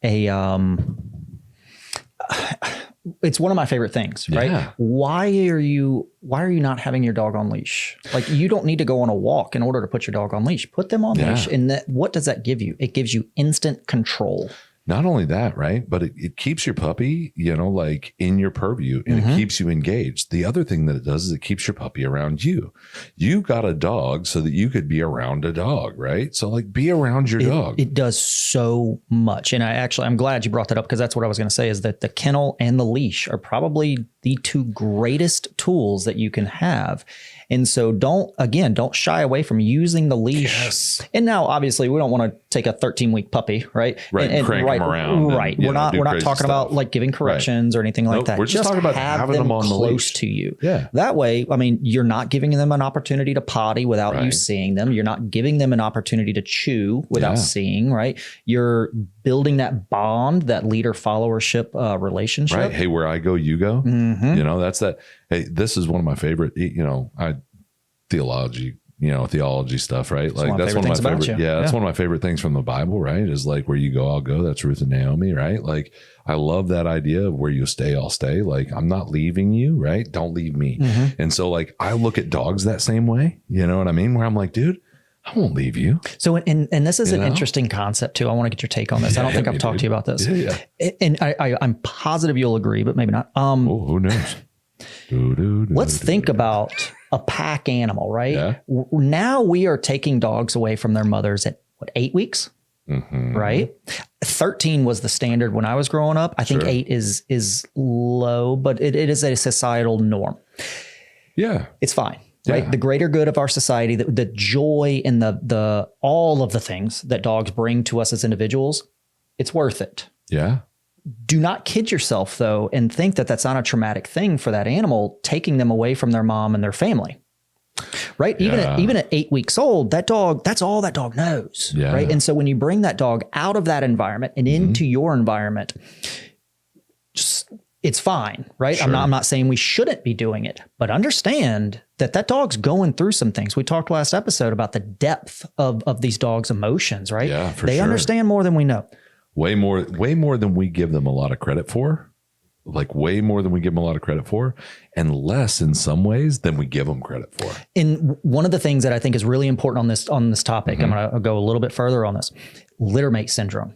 Speaker 2: a, it's one of my favorite things, right?
Speaker 1: Yeah.
Speaker 2: Why are you not having your dog on leash? You don't need to go on a walk in order to put your dog on leash. Put them on leash. And what does that give you? It gives you instant control.
Speaker 1: Not only that, right? But it keeps your puppy, in your purview, and it keeps you engaged. The other thing that it does is it keeps your puppy around you. You got a dog so that you could be around a dog, right? So be around your dog.
Speaker 2: It does so much. And I'm glad you brought that up, because that's what I was going to say, is that the kennel and the leash are probably the two greatest tools that you can have. And so don't shy away from using the leash.
Speaker 1: Yes.
Speaker 2: And now, obviously, we don't want to take a 13-week puppy, right?
Speaker 1: Right. And crank them around.
Speaker 2: Right. We're not talking about giving corrections or anything like that.
Speaker 1: We're just talking about having them on
Speaker 2: close to you.
Speaker 1: Yeah.
Speaker 2: That way, you're not giving them an opportunity to potty without you seeing them. You're not giving them an opportunity to chew without seeing, right? You're building that bond, that leader followership relationship.
Speaker 1: Right. Hey, where I go, you go. That's that. Hey, this is one of my favorite, theology stuff, right? That's one of my favorite. That's one of my favorite things from the Bible, right? Is where you go, I'll go. That's Ruth and Naomi, right? I love that idea of where you stay, I'll stay. I'm not leaving you, right? Don't leave me. And so I look at dogs that same way, you know what I mean? Where I'm like, dude, I won't leave you. So,
Speaker 2: and this is an interesting concept too. I want to get your take on this. I don't think I've talked to you about this. And I'm positive you'll agree, but maybe not.
Speaker 1: Who knows?
Speaker 2: Let's think about a pack animal, right?
Speaker 1: Yeah.
Speaker 2: Now we are taking dogs away from their mothers at 8 weeks, right? 13 was the standard when I was growing up. I think 8 is low, but it is a societal norm.
Speaker 1: Yeah.
Speaker 2: It's fine. Right. The greater good of our society, the joy and the all of the things that dogs bring to us as individuals, it's worth it.
Speaker 1: Yeah.
Speaker 2: Do not kid yourself, though, and think that that's not a traumatic thing for that animal, taking them away from their mom and their family. Right.
Speaker 1: Yeah.
Speaker 2: Even at 8 weeks old, that dog, that's all that dog knows.
Speaker 1: Yeah.
Speaker 2: Right. And so when you bring that dog out of that environment and into your environment, it's fine. Right.
Speaker 1: Sure.
Speaker 2: I'm not saying we shouldn't be doing it, but understand that dog's going through some things. We talked last episode about the depth of these dogs' emotions. Right.
Speaker 1: Yeah,
Speaker 2: they understand more than we know.
Speaker 1: Way more than we give them a lot of credit for. like way more than we give them a lot of credit for, and less in some ways than we give them credit for.
Speaker 2: And one of the things that I think is really important on this topic, I'm going to go a little bit further on this, littermate syndrome.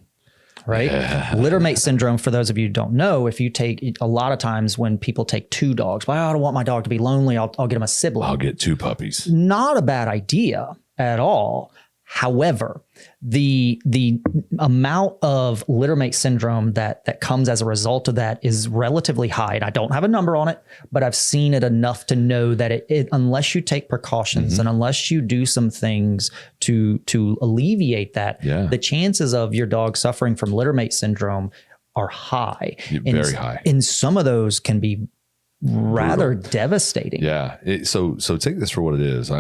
Speaker 2: Right. Yeah. Littermate syndrome, for those of you who don't know, if you take a lot of times when people take two dogs, well, I don't want my dog to be lonely. I'll get him a sibling.
Speaker 1: I'll get two puppies.
Speaker 2: Not a bad idea at all. However, the amount of littermate syndrome that comes as a result of that is relatively high. And I don't have a number on it, but I've seen it enough to know that it unless you take precautions and unless you do some things to alleviate that, the chances of your dog suffering from littermate syndrome are high.
Speaker 1: Very high.
Speaker 2: And some of those can be rather devastating.
Speaker 1: Yeah. So take this for what it is.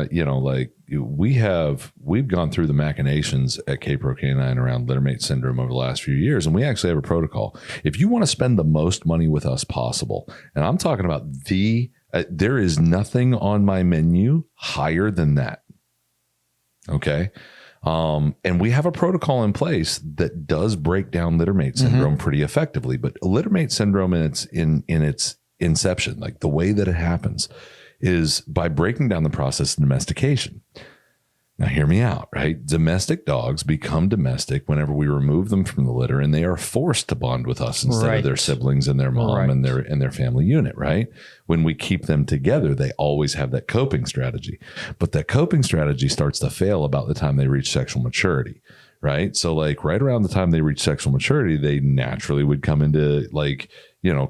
Speaker 1: We've gone through the machinations at K-Pro Canine around littermate syndrome over the last few years, and we actually have a protocol. If you want to spend the most money with us possible, and I'm talking about there is nothing on my menu higher than that. Okay. And we have a protocol in place that does break down littermate syndrome pretty effectively, but littermate syndrome in its inception, like the way that it happens, is by breaking down the process of domestication. Now, hear me out, right? Domestic dogs become domestic whenever we remove them from the litter, and they are forced to bond with us instead of their siblings and their mom and their family unit, right? When we keep them together, they always have that coping strategy, but that coping strategy starts to fail about the time they reach sexual maturity, right? So like right around the time they reach sexual maturity, they naturally would come into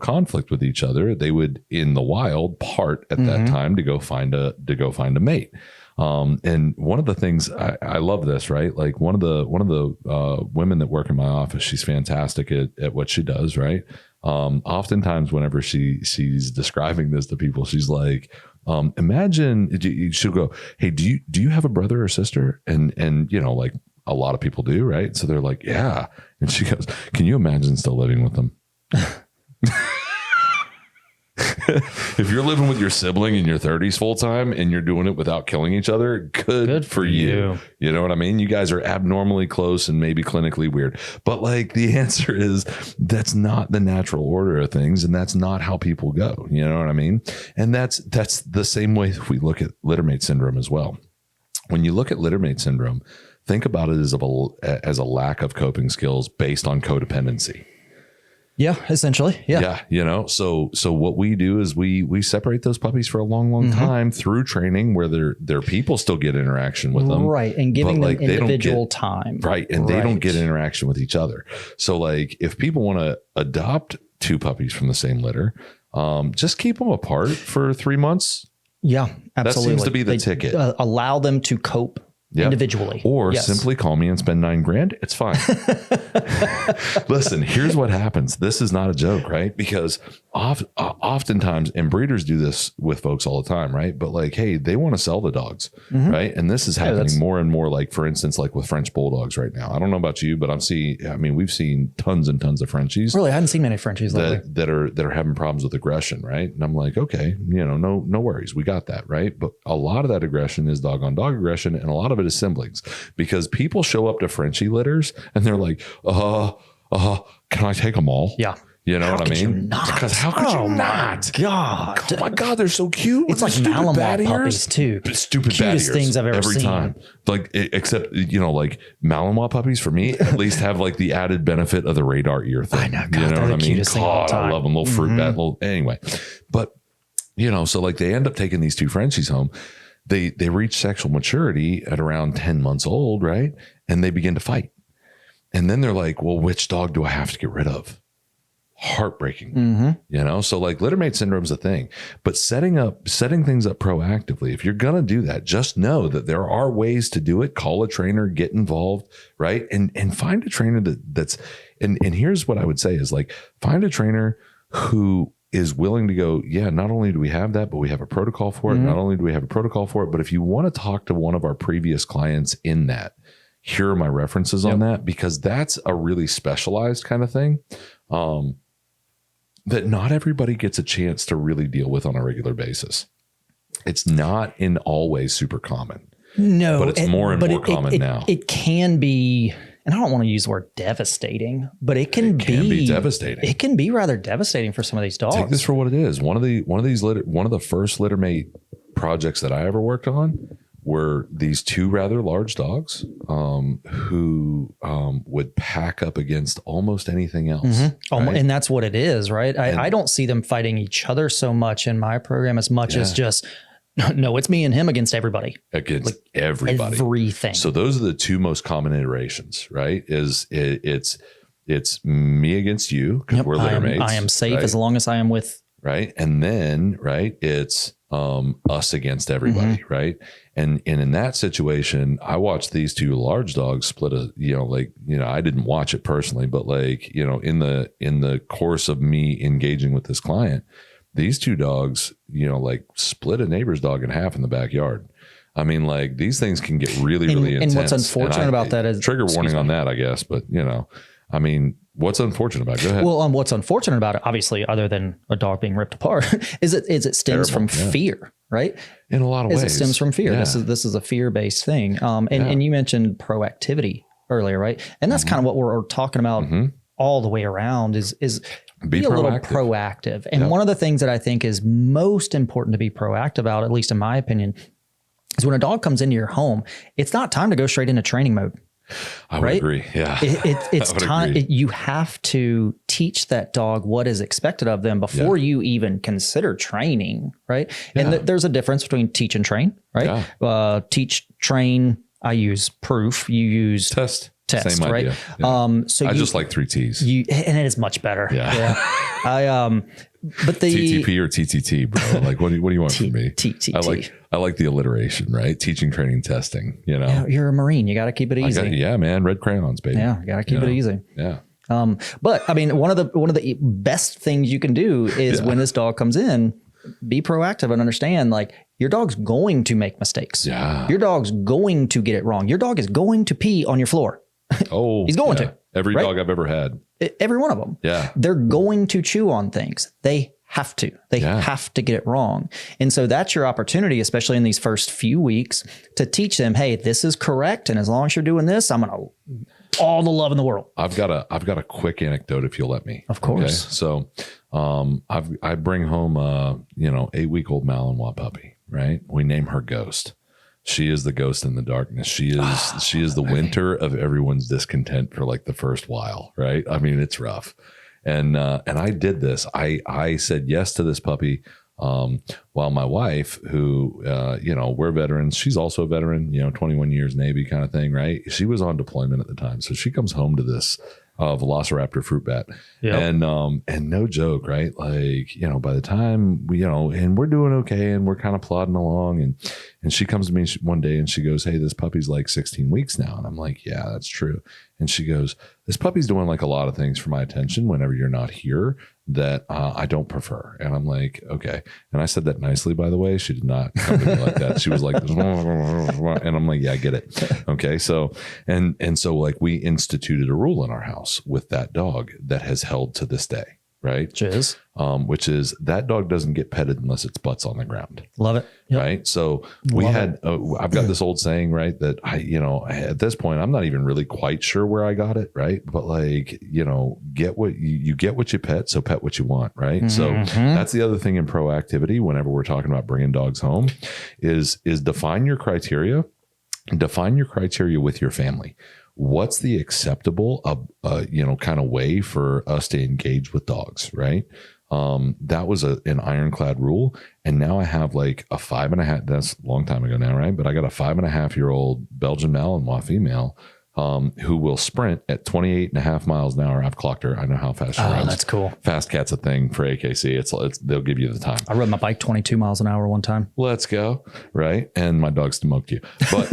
Speaker 1: conflict with each other. They would, in the wild, part at that time to go find a mate. And one of the things I love this, right? Like one of the women that work in my office, she's fantastic at what she does, right? Oftentimes whenever she's describing this to people, she's like, imagine, she'll go, hey, do you have a brother or sister? And like a lot of people do, right? So they're like, yeah. And she goes, can you imagine still living with them? If you're living with your sibling in your 30s full time and you're doing it without killing each other, good for you. You know what I mean? You guys are abnormally close and maybe clinically weird. But like the answer is that's not the natural order of things, and that's not how people go. You know what I mean? And that's the same way that we look at littermate syndrome as well. When you look at littermate syndrome, think about it as a lack of coping skills based on codependency.
Speaker 2: Yeah, essentially. Yeah.
Speaker 1: Yeah. So what we do is we separate those puppies for a long time through training where their people still get interaction with them.
Speaker 2: Right. And giving them individual time.
Speaker 1: Right. And they don't get interaction with each other. So like if people want to adopt two puppies from the same litter, just keep them apart for 3 months.
Speaker 2: Yeah, absolutely.
Speaker 1: That seems to be the ticket.
Speaker 2: Allow them to cope individually.
Speaker 1: Or simply call me and spend $9,000. It's fine. Listen, here's what happens. This is not a joke, right? Because oftentimes, and breeders do this with folks all the time, right? But like, hey, they want to sell the dogs, right? And this is happening more and more, like for instance, like with French bulldogs right now. I don't know about you, but we've seen tons and tons of Frenchies.
Speaker 2: Really? I hadn't seen many Frenchies lately.
Speaker 1: That are having problems with aggression, right? And I'm like, okay, no worries. We got that, right? But a lot of that aggression is dog on dog aggression, and a lot of it is siblings, because people show up to Frenchie litters and they're like, can I take them all?
Speaker 2: Yeah.
Speaker 1: You know what I mean? Because how could you not?
Speaker 2: God.
Speaker 1: Oh my God, they're so cute.
Speaker 2: It's like Malinois puppies too.
Speaker 1: Stupid
Speaker 2: cutest things I've ever
Speaker 1: every
Speaker 2: seen.
Speaker 1: Time. Like except like Malinois puppies for me at least have like the added benefit of the radar ear thing.
Speaker 2: I know. God, you know what I mean? God,
Speaker 1: I love them. Little fruit bat. Anyway, but so like they end up taking these two Frenchies home. They reach sexual maturity at around 10 months old, right? And they begin to fight. And then they're like, well, which dog do I have to get rid of? Heartbreaking, So like littermate syndrome is a thing, but setting things up proactively. If you're going to do that, just know that there are ways to do it. Call a trainer, get involved, right? And find a trainer that's, and here's what I would say is like, find a trainer who is willing to go, yeah, not only do we have that, but we have a protocol for it. Not only do we have a protocol for it, but if you want to talk to one of our previous clients in that, here are my references on that, because that's a really specialized kind of thing that not everybody gets a chance to really deal with on a regular basis. It's not in all ways super common.
Speaker 2: No,
Speaker 1: but it's more and more common now.
Speaker 2: It can be and I don't want to use the word devastating, but it can
Speaker 1: be devastating.
Speaker 2: It can be rather devastating for some of these dogs.
Speaker 1: Take this for what it is. One of the first litter mate projects that I ever worked on were these two rather large dogs who would pack up against almost anything else.
Speaker 2: Mm-hmm.
Speaker 1: Right?
Speaker 2: And that's what it is, right? I don't see them fighting each other so much in my program as much as just, no, it's me and him against everybody.
Speaker 1: Against everybody.
Speaker 2: Everything.
Speaker 1: So those are the two most common iterations, right? It's me against you because we're litter mates.
Speaker 2: I am safe as long as I am with.
Speaker 1: Right. And then, right, it's us against everybody, right? And in that situation, I watched these two large dogs split I didn't watch it personally, but in the course of me engaging with this client, these two dogs, split a neighbor's dog in half in the backyard. I mean, these things can get really, really intense.
Speaker 2: And what's unfortunate about that is
Speaker 1: trigger warning on that, I guess, but what's unfortunate about it? Go ahead.
Speaker 2: Well, what's unfortunate about it, obviously, other than a dog being ripped apart, is it stems from fear, right?
Speaker 1: In a lot of ways.
Speaker 2: It stems from fear. Yeah. This is a fear-based thing. And you mentioned proactivity earlier, right? And that's kind of what we're talking about all the way around is be a little proactive. And one of the things that I think is most important to be proactive about, at least in my opinion, is when a dog comes into your home, it's not time to go straight into training mode.
Speaker 1: I would agree. Yeah.
Speaker 2: It's time. You have to teach that dog what is expected of them before you even consider training. Right. Yeah. And there's a difference between teach and train, right? Yeah. Teach, train. I use proof. You use test, same right? Idea. Yeah.
Speaker 1: So I just like 3 T's.
Speaker 2: And it is much better. Yeah. But the
Speaker 1: TTP or TTT, bro. What do you want from me?
Speaker 2: TTT.
Speaker 1: I like the alliteration, right? Teaching, training, testing.
Speaker 2: You're a Marine. You got to keep it easy.
Speaker 1: Man. Red crayons, baby.
Speaker 2: Yeah, you got to keep it easy.
Speaker 1: Yeah.
Speaker 2: But I mean, one of the best things you can do is when this dog comes in, be proactive and understand your dog's going to make mistakes.
Speaker 1: Yeah.
Speaker 2: Your dog's going to get it wrong. Your dog is going to pee on your floor.
Speaker 1: Oh,
Speaker 2: he's going to.
Speaker 1: Every dog I've ever had.
Speaker 2: Every one of them.
Speaker 1: Yeah.
Speaker 2: They're going to chew on things. They have to. They have to get it wrong. And so that's your opportunity, especially in these first few weeks, to teach them, hey, this is correct. And as long as you're doing this, I'm going to all the love in the world.
Speaker 1: I've got a quick anecdote if you'll let me.
Speaker 2: Of course.
Speaker 1: Okay? So I bring home a 8-week-old Malinois puppy, right? We name her Ghost. She is the ghost in the darkness. She is the winter of everyone's discontent for the first while, right? I mean, it's rough. And I did this. I said yes to this puppy while my wife, who, we're veterans. She's also a veteran, 21 years Navy kind of thing, right? She was on deployment at the time. So she comes home to this Velociraptor fruit bat. Yep. And no joke, right? By the time and we're doing okay and we're kind of plodding along and she comes to me one day and she goes, hey, this puppy's 16 weeks now. And I'm like, yeah, that's true. And she goes, this puppy's doing a lot of things for my attention whenever you're not here that I don't prefer. And I'm like, okay. And I said that nicely, by the way. She did not come to me like that. She was like, and I'm like, yeah, I get it. Okay. So, and so we instituted a rule in our house with that dog that has held to this day. Right. Which is that dog doesn't get petted unless its butt's on the ground.
Speaker 2: Love it. Yep.
Speaker 1: Right. So I've got this old saying, right, that at this point, I'm not even really quite sure where I got it. Right. But get what you get what you pet. So pet what you want. Right. Mm-hmm. So that's the other thing in proactivity. Whenever we're talking about bringing dogs home is define your criteria with your family. What's the acceptable, kind of way for us to engage with dogs, right? That was an ironclad rule. And now I have a 5.5, that's a long time ago now, right? But I got a 5.5-year-old Belgian Malinois female who will sprint at 28.5 miles an hour. I've clocked her. I know how fast she runs.
Speaker 2: That's cool.
Speaker 1: Fast cat's a thing for AKC. It's they'll give you the time.
Speaker 2: I rode my bike 22 miles an hour one time.
Speaker 1: Let's go. Right. And my dog smoked you. But,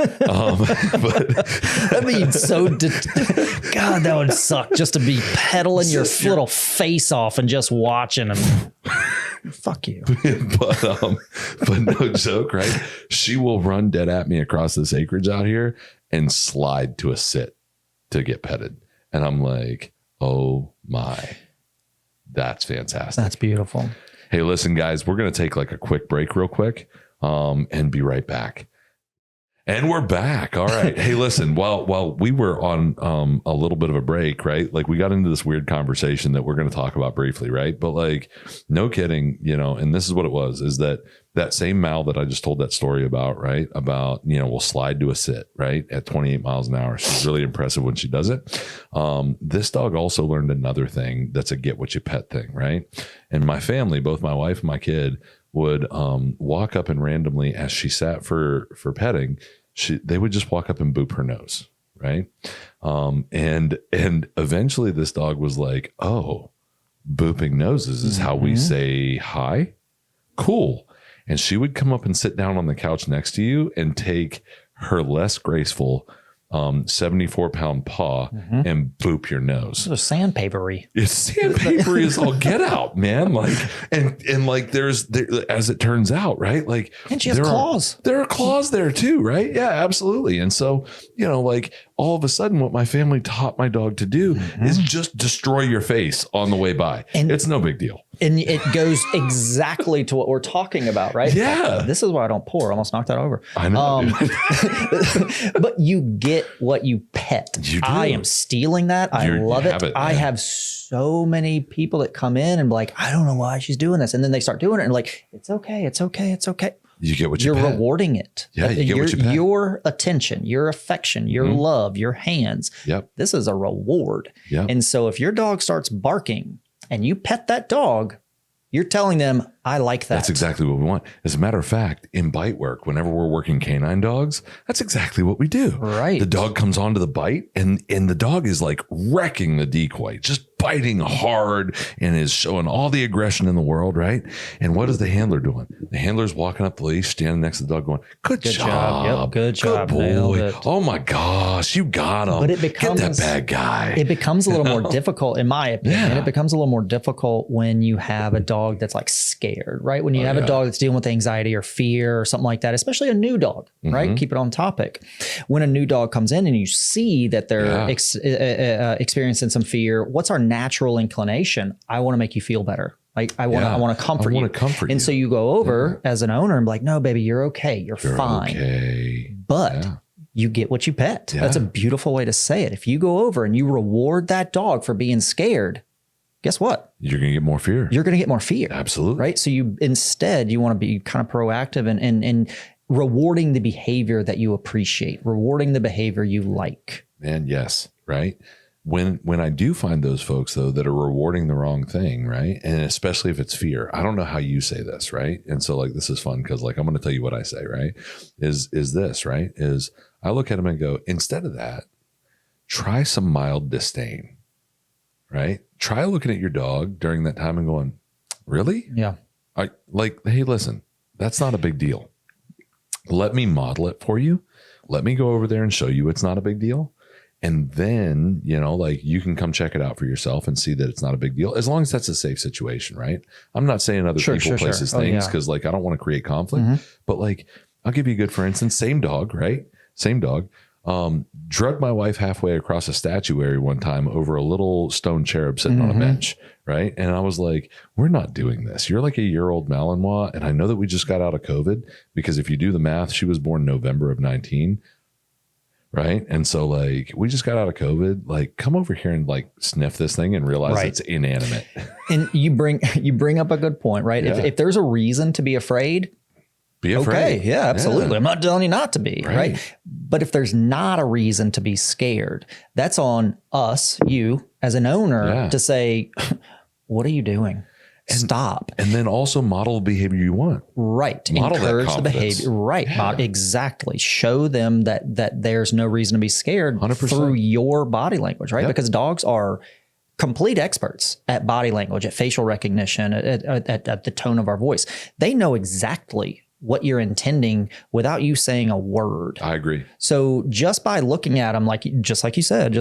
Speaker 2: that'd be so, God, that would suck just to be pedaling your little face off and just watching them. Fuck you.
Speaker 1: But no joke, right? She will run dead at me across this acreage out here and slide to a sit to get petted. And I'm like, oh my, that's fantastic.
Speaker 2: That's beautiful.
Speaker 1: Hey, listen, guys, we're going to take a quick break real quick and be right back. And we're back. All right. Hey, listen, while we were on a little bit of a break, right? Like we got into this weird conversation that we're going to talk about briefly, right? But like, no kidding, and this is what it was, is that same Mal that I just told that story about, right? About, we'll slide to a sit, right? At 28 miles an hour. She's really impressive when she does it. This dog also learned another thing that's a get what you pet thing, right? And my family, both my wife and my kid, would walk up and randomly, as she sat for petting, they would just walk up and boop her nose, right? And eventually this dog was like, oh, booping noses is how we say hi? Cool. And she would come up and sit down on the couch next to you and take her less graceful 74-pound paw and boop your nose.
Speaker 2: It's sandpapery.
Speaker 1: It's sandpapery is all get out, man. Like, and like there, as it turns out, right? Like,
Speaker 2: and she has claws.
Speaker 1: There are claws there too, right? Yeah, absolutely. And so, like all of a sudden what my family taught my dog to do is just destroy your face on the way by. And it's no big deal.
Speaker 2: And it goes exactly to what we're talking about, right?
Speaker 1: Yeah.
Speaker 2: This is why I don't pour. I almost knocked that over.
Speaker 1: I know.
Speaker 2: But you get what you pet.
Speaker 1: You do.
Speaker 2: I am stealing that. I love it. I have so many people that come in and be like, I don't know why she's doing this. And then they start doing it and like, it's okay. It's okay. It's okay.
Speaker 1: You get what you
Speaker 2: You're rewarding it.
Speaker 1: Yeah, you get what you pet.
Speaker 2: Your attention, your affection, your love, your hands.
Speaker 1: Yep.
Speaker 2: This is a reward.
Speaker 1: Yep.
Speaker 2: And so if your dog starts barking and you pet that dog, you're telling them, I like that.
Speaker 1: That's exactly what we want. As a matter of fact, in bite work, whenever we're working canine dogs, that's exactly what we do.
Speaker 2: Right.
Speaker 1: The dog comes onto the bite and the dog is like wrecking the decoy, just biting hard and is showing all the aggression in the world, right? And what is the handler doing? The handler's walking up the leash, standing next to the dog going, good job.
Speaker 2: Yep, good job.
Speaker 1: Good boy. Oh my gosh, you got him.
Speaker 2: But it becomes,
Speaker 1: get that bad guy.
Speaker 2: It becomes a little more difficult, in my opinion.
Speaker 1: Yeah.
Speaker 2: It becomes a little more difficult when you have a dog that's like scared, right? When you have a dog that's dealing with anxiety or fear or something like that, especially a new dog, right? Keep it on topic. When a new dog comes in and you see that they're experiencing some fear, what's our natural inclination? I want to make you feel better. Like I want to comfort you.
Speaker 1: I want to comfort you.
Speaker 2: And so you go over as an owner and be like, no, baby, you're okay. You're fine.
Speaker 1: Okay.
Speaker 2: But you get what you pet. Yeah. That's a beautiful way to say it. If you go over and you reward that dog for being scared, guess what?
Speaker 1: You're going to get more fear.
Speaker 2: You're going to get more fear.
Speaker 1: Absolutely.
Speaker 2: Right. So you want to be kind of proactive and rewarding the behavior that you appreciate, rewarding the behavior you like.
Speaker 1: And yes. Right. When I do find those folks though, that are rewarding the wrong thing. Right. And especially if it's fear, I don't know how you say this. Right. And so like, this is fun. Cause like, I'm going to tell you what I say, right. Is this right. Is I look at them and go, instead of that, try some mild disdain. Right. Try looking at your dog during that time and going, really?
Speaker 2: Yeah.
Speaker 1: Hey, listen, that's not a big deal. Let me model it for you. Let me go over there and show you it's not a big deal. And then, you can come check it out for yourself and see that it's not a big deal, as long as that's a safe situation, right? I'm not saying other people, places, things, because I don't want to create conflict, but I'll give you a good, for instance, same dog, right? Same dog. Drugged my wife halfway across a statuary one time over a little stone cherub sitting on a bench, right? And I was like, we're not doing this. You're like a year-old Malinois, and I know that we just got out of COVID, because if you do the math, she was born November of 19, right? And so we just got out of COVID. Come over here and sniff this thing and realize it's inanimate.
Speaker 2: And you bring up a good point, right? Yeah. If there's a reason to be afraid,
Speaker 1: be afraid.
Speaker 2: Okay, yeah, absolutely. Yeah. I'm not telling you not to be, right? But if there's not a reason to be scared, that's on us, you as an owner, to say, what are you doing? Stop.
Speaker 1: And then also model the behavior you want.
Speaker 2: Right.
Speaker 1: Model
Speaker 2: encourage
Speaker 1: that
Speaker 2: the behavior. Right.
Speaker 1: Yeah.
Speaker 2: Exactly. Show them that there's no reason to be scared
Speaker 1: 100%.
Speaker 2: Through your body language, right? Because dogs are complete experts at body language, at facial recognition, at the tone of our voice. They know exactly what you're intending without you saying a word.
Speaker 1: I agree.
Speaker 2: So just by looking at them, just like you said,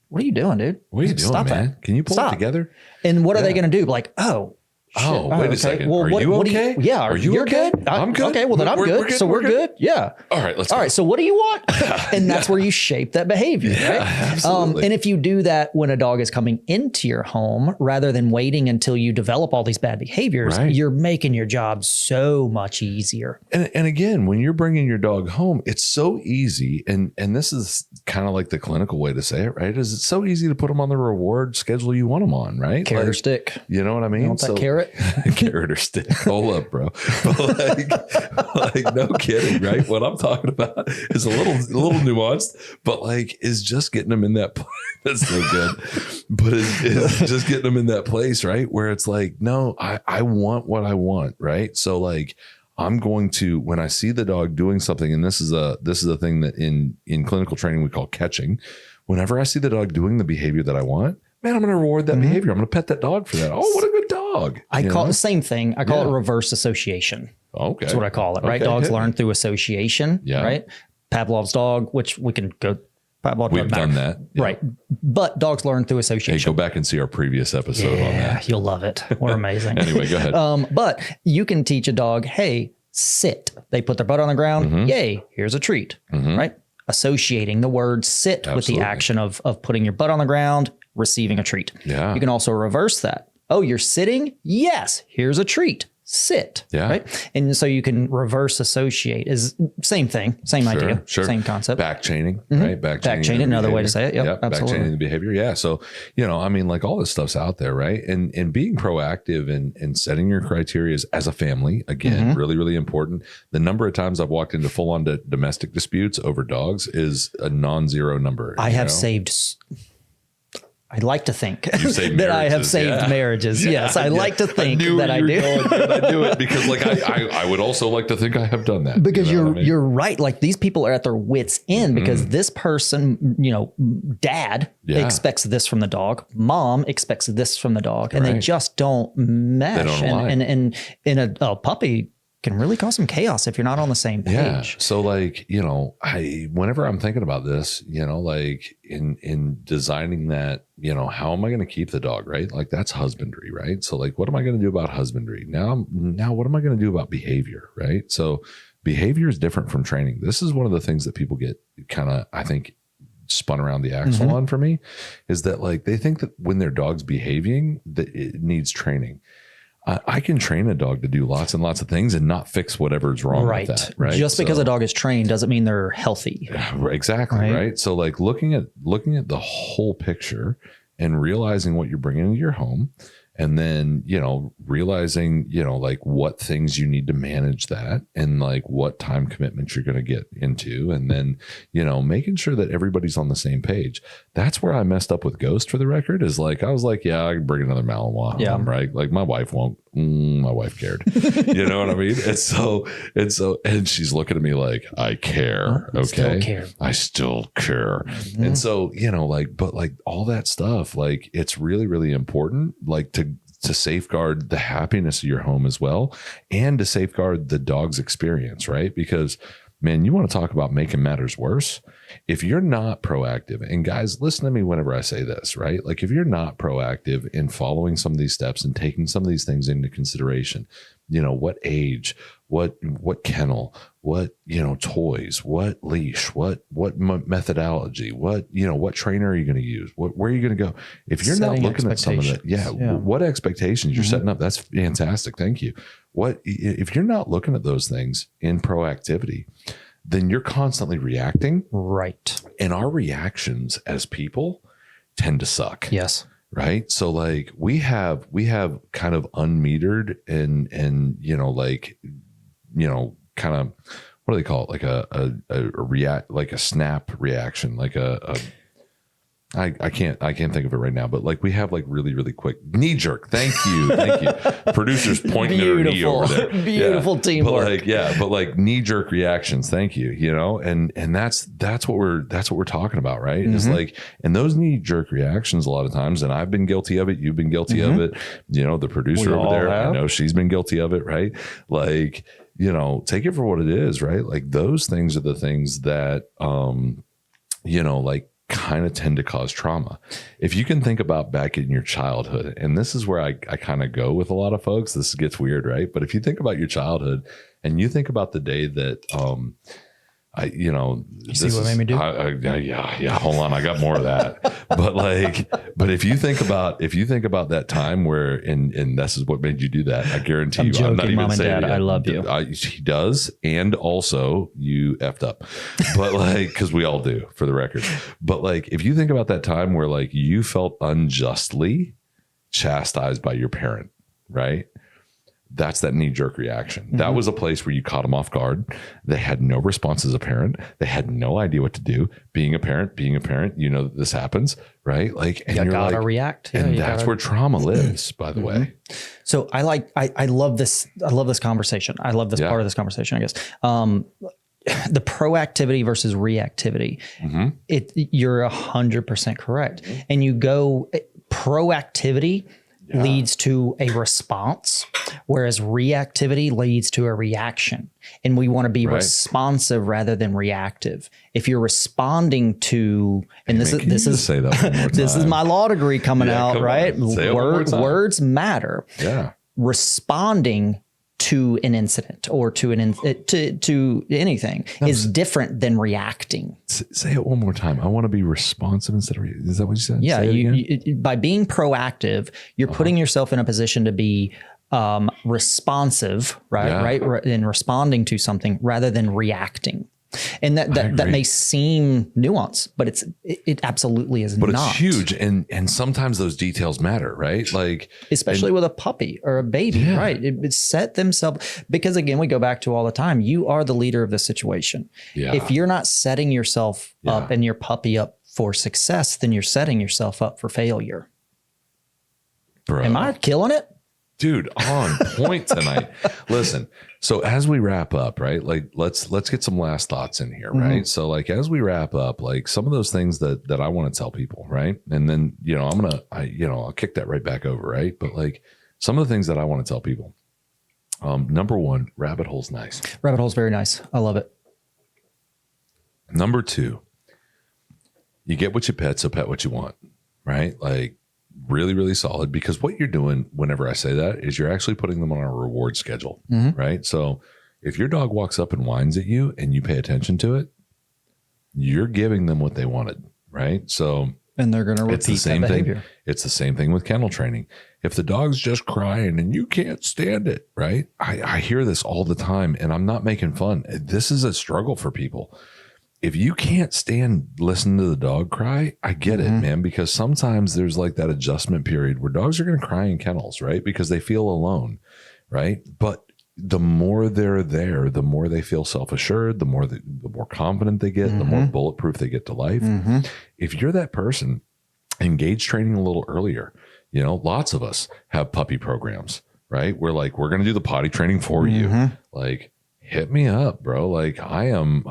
Speaker 2: what are you doing, dude?
Speaker 1: What are you doing, man? Can you pull it together?
Speaker 2: And what are they going to do? Oh,
Speaker 1: Oh, wait a second. Well, are you okay?
Speaker 2: Are you
Speaker 1: okay?
Speaker 2: Good?
Speaker 1: I'm good.
Speaker 2: Okay, well then I'm good. So we're good. Yeah.
Speaker 1: All right, let's go.
Speaker 2: All right, so what do you want? And that's where you shape that behavior, right?
Speaker 1: Absolutely.
Speaker 2: And if you do that when a dog is coming into your home, rather than waiting until you develop all these bad behaviors, you're making your job so much easier.
Speaker 1: And again, when you're bringing your dog home, it's so easy. And this is kind of like the clinical way to say it, right? Is it's so easy to put them on the reward schedule you want them on, right?
Speaker 2: Carrot or stick.
Speaker 1: You know what I mean?
Speaker 2: You want that carrot?
Speaker 1: Carrot or stick. Hold up, bro. Like no kidding, right? What I'm talking about is a little nuanced, but like is just getting them in that place. That's so good. But it's just getting them in that place, right? Where it's like, no, I want what I want, right? So like I'm going to, when I see the dog doing something, and this is a thing that in clinical training we call catching. Whenever I see the dog doing the behavior that I want, man, I'm going to reward that behavior. I'm going to pet that dog for that. Oh, what a good dog.
Speaker 2: I call it the same thing. I call it reverse association.
Speaker 1: Okay.
Speaker 2: That's what I call it, right? Dogs learn through association, right? Pavlov's dog, which we can go.
Speaker 1: We've done that.
Speaker 2: Yeah. Right. But dogs learn through association.
Speaker 1: Hey, go back and see our previous episode on that.
Speaker 2: Yeah, you'll love it. We're amazing.
Speaker 1: Anyway, go ahead.
Speaker 2: But you can teach a dog, hey, sit. They put their butt on the ground. Yay, here's a treat, right? Associating the word sit with the action of putting your butt on the ground, receiving a treat.
Speaker 1: Yeah.
Speaker 2: You can also reverse that. Oh, you're sitting? Yes, here's a treat. Sit. Yeah. Right. And so you can reverse associate is same thing, same idea, same concept.
Speaker 1: Back chaining, right? Back
Speaker 2: chaining, another way to say it. Yep, absolutely.
Speaker 1: Back chaining the behavior. Yeah. So, I mean, like all this stuff's out there, right? And being proactive and setting your criteria as a family, again, really, really important. The number of times I've walked into full on domestic disputes over dogs is a non-zero number.
Speaker 2: I have saved. I'd like to think that I have saved marriages. Yeah. Yes, I like to think that I do.
Speaker 1: I do it because like I would also like to think I have done that.
Speaker 2: Because you're right. Like these people are at their wits' end because this person, dad expects this from the dog. Mom expects this from the dog. And they just don't mesh. They don't and a puppy can really cause some chaos if you're not on the same page.
Speaker 1: Yeah. So like, whenever I'm thinking about this, like in designing that, how am I going to keep the dog, right? Like that's husbandry, right? So like, what am I going to do about husbandry? Now, what am I going to do about behavior, right? So behavior is different from training. This is one of the things that people get kind of, I think, spun around the axle on for me is that like, they think that when their dog's behaving that it needs training. I can train a dog to do lots and lots of things and not fix whatever's wrong with that. Right.
Speaker 2: Just because a dog is trained doesn't mean they're healthy.
Speaker 1: Exactly. Right. So like looking at the whole picture and realizing what you're bringing into your home and then, realizing, like what things you need to manage that and like what time commitments you're going to get into. And then, making sure that everybody's on the same page. That's where I messed up with Ghost for the record is like, I was like, yeah, I can bring another Malinois home, right? Like my wife won't, my wife cared, you know what I mean? And she's looking at me like, I care. Okay. I still care. And so, but like all that stuff, like it's really, really important, like to safeguard the happiness of your home as well and to safeguard the dog's experience, right? Because man, you want to talk about making matters worse. If you're not proactive, and guys, listen to me whenever I say this, right? Like if you're not proactive in following some of these steps and taking some of these things into consideration, what age, what kennel, what, toys, what leash, what methodology, what trainer are you going to use? Where are you going to go? If you're not looking at some of that, what expectations you're setting up, that's fantastic. Thank you. If you're not looking at those things in proactivity, then you're constantly reacting.
Speaker 2: Right.
Speaker 1: And our reactions as people tend to suck.
Speaker 2: Yes.
Speaker 1: Right. So like we have kind of unmetered and kind of, what do they call it? Like a snap reaction, like I can't think of it right now, but like we have like really, really quick knee jerk. Thank you. Producers pointing at her knee over there.
Speaker 2: Beautiful teamwork.
Speaker 1: But like knee jerk reactions. Thank you. And that's what we're talking about, right? It's like, and those knee jerk reactions a lot of times, and I've been guilty of it. You've been guilty of it. The producer over there, I know she's been guilty of it, right? Like, take it for what it is, right? Like those things are the things that, like kind of tend to cause trauma. If you can think about back in your childhood, and this is where I kind of go with a lot of folks, this gets weird, right? But if you think about your childhood and you think about the day that,
Speaker 2: you see what made me do?
Speaker 1: Yeah. Hold on. I got more of that. but if you think about that time where, and this is what made you do that, I guarantee
Speaker 2: I'm
Speaker 1: you,
Speaker 2: joking,
Speaker 1: I'm not even
Speaker 2: Mom and
Speaker 1: saying
Speaker 2: Dad, I love you.
Speaker 1: He does. And also you effed up, but cause we all do, for the record. But if you think about that time where you felt unjustly chastised by your parent, right? That's that knee-jerk reaction. That was a place where you caught them off guard. They had no response as a parent. They had no idea what to do. Being a parent, that this happens, right? And
Speaker 2: you gotta react.
Speaker 1: Yeah, and that's where trauma lives, by the way.
Speaker 2: So I love this. I love this conversation. I love this part of this conversation, I guess. The proactivity versus reactivity. You're 100% correct. And you go proactivity leads to a response, whereas reactivity leads to a reaction. And we want to be responsive rather than reactive. If you're responding to, and this is
Speaker 1: say that one more time?
Speaker 2: This is my law degree coming out, right? Words matter.
Speaker 1: Yeah.
Speaker 2: Responding to an incident or to anything is different than reacting.
Speaker 1: Say it one more time. I want to be responsive instead of is that what you said?
Speaker 2: Yeah. By being proactive, you're putting yourself in a position to be responsive, right? In responding to something rather than reacting. And that may seem nuanced, but it absolutely is not. But
Speaker 1: it's huge. And sometimes those details matter, right?
Speaker 2: Especially with a puppy or a baby, right? It set themselves, because again, we go back to all the time, you are the leader of the situation. Yeah. If you're not setting yourself up and your puppy up for success, then you're setting yourself up for failure. Bro. Am I killing it?
Speaker 1: Dude, on point tonight. Listen, so as we wrap up, right? Let's get some last thoughts in here, right? So as we wrap up, some of those things that I want to tell people, right? And then, I'll kick that right back over, right? But some of the things that I want to tell people. Number one, rabbit hole's nice.
Speaker 2: Rabbit hole's very nice. I love it.
Speaker 1: Number two, you get what you pet, so pet what you want, right? Really, really solid, because what you're doing whenever I say that is you're actually putting them on a reward schedule, right? So if your dog walks up and whines at you and you pay attention to it, you're giving them what they wanted, right? So,
Speaker 2: and they're going to repeat that behavior.
Speaker 1: It's the same thing with kennel training. If the dog's just crying and you can't stand it, right? I hear this all the time, and I'm not making fun. This is a struggle for people. If you can't stand listening to the dog cry, I get it, man, because sometimes there's that adjustment period where dogs are going to cry in kennels, right? Because they feel alone, right? But the more they're there, the more they feel self-assured, the more confident they get, the more bulletproof they get to life. If you're that person, engage training a little earlier. Lots of us have puppy programs, right? We're we're going to do the potty training for you. Hit me up, bro. I am,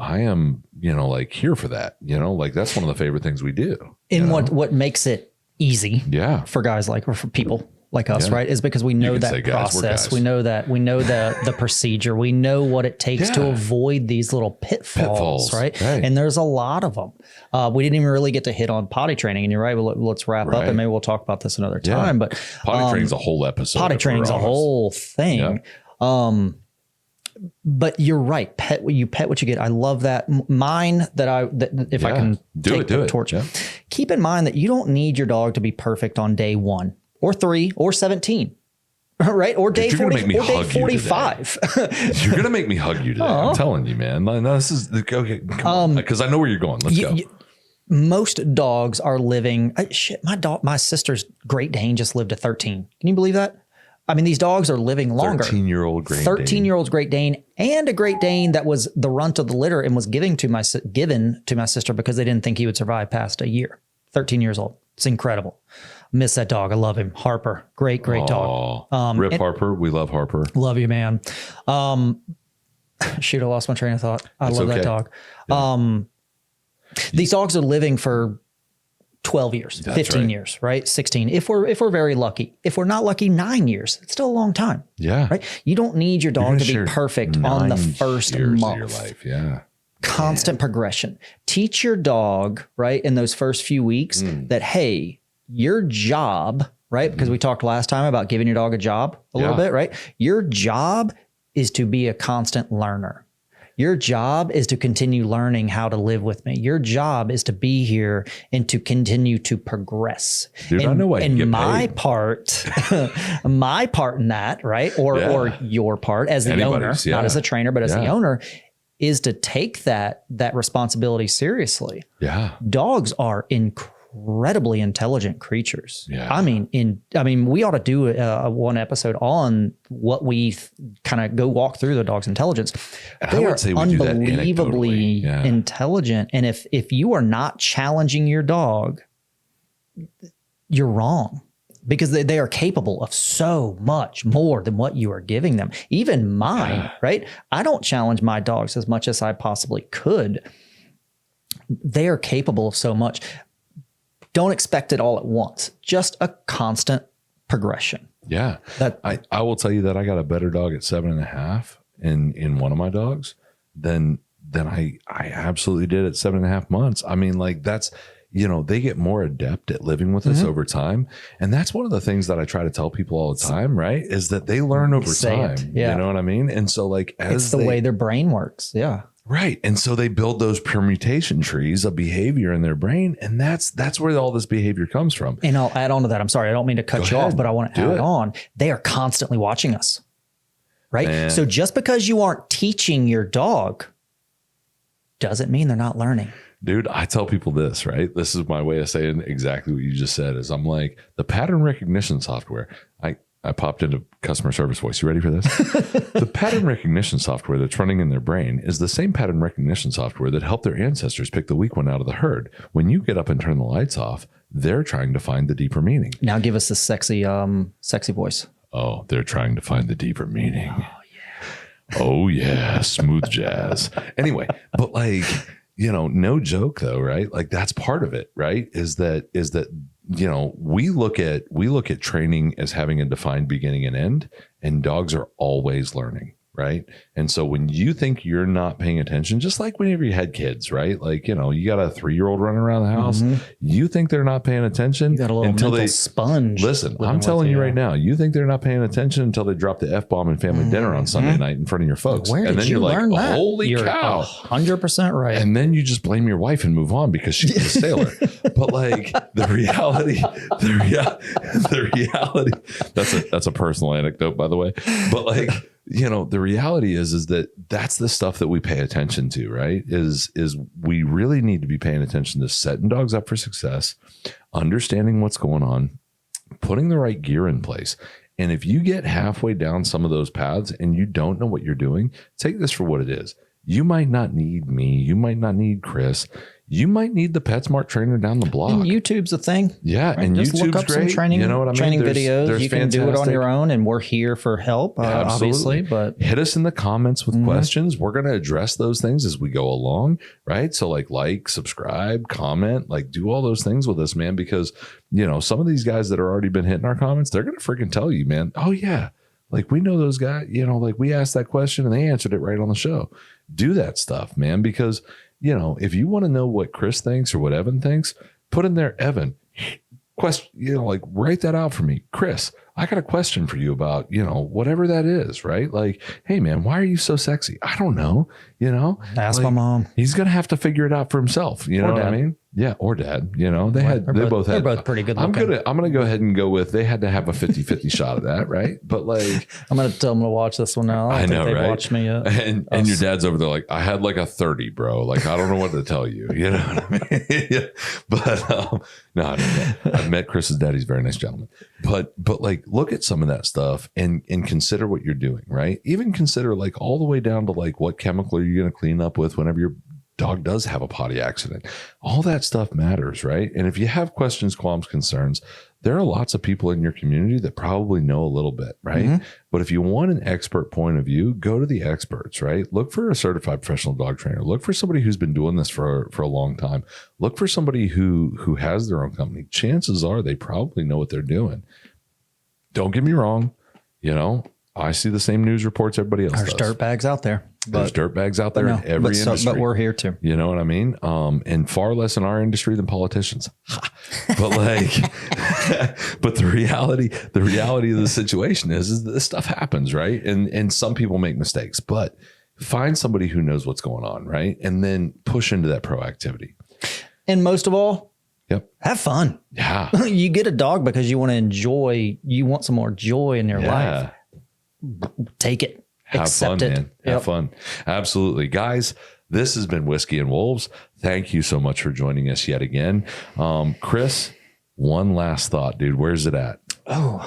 Speaker 1: here for that, that's one of the favorite things we do.
Speaker 2: And what makes it easy for guys or for people like us, right, is because we know that process. We know the procedure. We know what it takes to avoid these little pitfalls, right? And there's a lot of them. We didn't even really get to hit on potty training, and you're right. Well, let's wrap up, and maybe we'll talk about this another time. But
Speaker 1: potty training's a whole episode.
Speaker 2: Potty training's a whole thing. But you're right. Pet what you get. I love that. Mine if I can take the torch. Keep in mind that you don't need your dog to be perfect on day 1 or 3 or 17. Right? Or day 40 or day 45.
Speaker 1: You're going to make me hug you today. I'm telling you, man. No, this is okay. Come on, because I know where you're going. Let's go.
Speaker 2: Most dogs are living. My sister's Great Dane just lived to 13. Can you believe that? I mean, these dogs are living longer.
Speaker 1: 13-year-old Great Dane.
Speaker 2: 13-year-old Great Dane, and a Great Dane that was the runt of the litter and was given to my sister because they didn't think he would survive past a year. 13 years old. It's incredible. Miss that dog. I love him. Harper. Great dog.
Speaker 1: Rip Harper. We love Harper.
Speaker 2: Love you, man. Shoot, I lost my train of thought. I love that dog. Yeah. These dogs are living for 12 years, that's 15 years, right? 16. If we're very lucky. If we're not lucky, 9 years. It's still a long time.
Speaker 1: Yeah.
Speaker 2: Right? You don't need your dog to be perfect on the first month.
Speaker 1: Of your life. Yeah.
Speaker 2: Constant progression. Teach your dog, right, in those first few weeks that, hey, your job, right? Because we talked last time about giving your dog a job a little bit, right? Your job is to be a constant learner. Your job is to continue learning how to live with me. Your job is to be here and to continue to progress.
Speaker 1: Dude, I know why you get
Speaker 2: my
Speaker 1: paid.
Speaker 2: part, my part in that, right? Or your part as the owner, not as a trainer, but as the owner, is to take that responsibility seriously.
Speaker 1: Yeah.
Speaker 2: Dogs are incredibly intelligent creatures.
Speaker 1: Yeah.
Speaker 2: I mean, we ought to do one episode on what we kind of go walk through the dog's intelligence. They are unbelievably intelligent. And if you are not challenging your dog, you're wrong. Because they are capable of so much more than what you are giving them. Even mine, right? I don't challenge my dogs as much as I possibly could. They are capable of so much. Don't expect it all at once. Just a constant progression.
Speaker 1: Yeah. I will tell you that I got a better dog at 7.5 in one of my dogs than I absolutely did at 7.5 months. I mean, like that's, they get more adept at living with us over time. And that's one of the things that I try to tell people all the time, right? Is that they learn over time.
Speaker 2: Yeah.
Speaker 1: You know what I mean? And so like,
Speaker 2: it's the way their brain works. Yeah.
Speaker 1: Right. And so they build those permutation trees of behavior in their brain. And that's where all this behavior comes from.
Speaker 2: And I'll add on to that. I'm sorry, I don't mean to cut you off, but I want to add on. They are constantly watching us. Right. Man. So just because you aren't teaching your dog doesn't mean they're not learning.
Speaker 1: Dude, I tell people this, right? This is my way of saying exactly what you just said is I'm like, the pattern recognition software, I popped into customer service voice. You ready for this? The pattern recognition software that's running in their brain is the same pattern recognition software that helped their ancestors pick the weak one out of the herd. When you get up and turn the lights off, they're trying to find the deeper meaning.
Speaker 2: Now give us the sexy voice.
Speaker 1: Oh, they're trying to find the deeper meaning. Oh yeah. Smooth jazz. Anyway, but like, no joke though, right? Like that's part of it, right? Is that, we look at training as having a defined beginning and end, and dogs are always learning. Right. And so when you think you're not paying attention, just like whenever you had kids, right? Like, you got a 3-year-old running around the house, you think they're not paying attention
Speaker 2: you got a little
Speaker 1: until they
Speaker 2: sponge.
Speaker 1: Listen, I'm telling you right now, you think they're not paying attention until they drop the F-bomb in family dinner on Sunday night in front of your folks.
Speaker 2: Where
Speaker 1: and
Speaker 2: did
Speaker 1: then
Speaker 2: you
Speaker 1: you're
Speaker 2: learn
Speaker 1: like,
Speaker 2: that?
Speaker 1: holy
Speaker 2: you're
Speaker 1: cow.
Speaker 2: 100% right.
Speaker 1: And then you just blame your wife and move on because she's a sailor. But like the reality, that's a personal anecdote, by the way. But like, the reality is that that's the stuff that we pay attention to, right? Is we really need to be paying attention to setting dogs up for success, understanding what's going on, putting the right gear in place. And if you get halfway down some of those paths and you don't know what you're doing, take this for what it is. You might not need me. You might not need Chris. You might need the PetSmart trainer down the block.
Speaker 2: And YouTube's a thing.
Speaker 1: Yeah.
Speaker 2: Right?
Speaker 1: And
Speaker 2: just
Speaker 1: YouTube's
Speaker 2: look up
Speaker 1: great.
Speaker 2: some training, training videos. You can do it on your own, and we're here for help, obviously. But
Speaker 1: hit us in the comments with questions. We're going to address those things as we go along. Right. So like, subscribe, comment, do all those things with us, man, because, some of these guys that are already been hitting our comments, they're going to freaking tell you, man. Oh yeah. Like we know those guys, we asked that question and they answered it right on the show. Do that stuff, man, because if you want to know what Chris thinks or what Evan thinks, put in there, Evan, question, write that out for me. Chris, I got a question for you about, whatever that is, right? Like, hey man, why are you so sexy? I don't know,
Speaker 2: ask my mom.
Speaker 1: He's going to have to figure it out for himself. You know what I mean? Yeah. Or dad, they're both pretty good looking. I'm going to go ahead and go with, they had to have a 50-50 shot of that. Right. But like,
Speaker 2: I'm going to tell them to watch this one now.
Speaker 1: I know, right?
Speaker 2: Watch me yet.
Speaker 1: And your dad's over there. Like I had like a 30, bro. Like, I don't know what to tell you. You know what I mean? Yeah. But, no, I've met Chris's dad. He's a very nice gentleman, but like, look at some of that stuff and consider what you're doing. Right. Even consider like all the way down to like, what chemical are you going to clean up with whenever your dog does have a potty accident? All that stuff matters, right? And if you have questions, qualms, concerns, there are lots of people in your community that probably know a little bit, right? But if you want an expert point of view, go to the experts, right? Look for a certified professional dog trainer. Look for somebody who's been doing this for a long time. Look for somebody who has their own company. Chances are they probably know what they're doing. Don't get me wrong. I see the same news reports everybody else does.
Speaker 2: There's dirtbags out there.
Speaker 1: There's dirtbags out there in every industry.
Speaker 2: But we're here too.
Speaker 1: You know what I mean? And far less in our industry than politicians. But like, but the reality of the situation is this stuff happens, right? And some people make mistakes, but find somebody who knows what's going on, right? And then push into that proactivity.
Speaker 2: And most of all, have fun.
Speaker 1: Yeah.
Speaker 2: You get a dog because you want some more joy in your life. Take it.
Speaker 1: Have fun, man. Have fun. Absolutely. Guys, this has been Whiskey and Wolves. Thank you so much for joining us yet again. Chris, one last thought, dude. Where's it at?
Speaker 2: All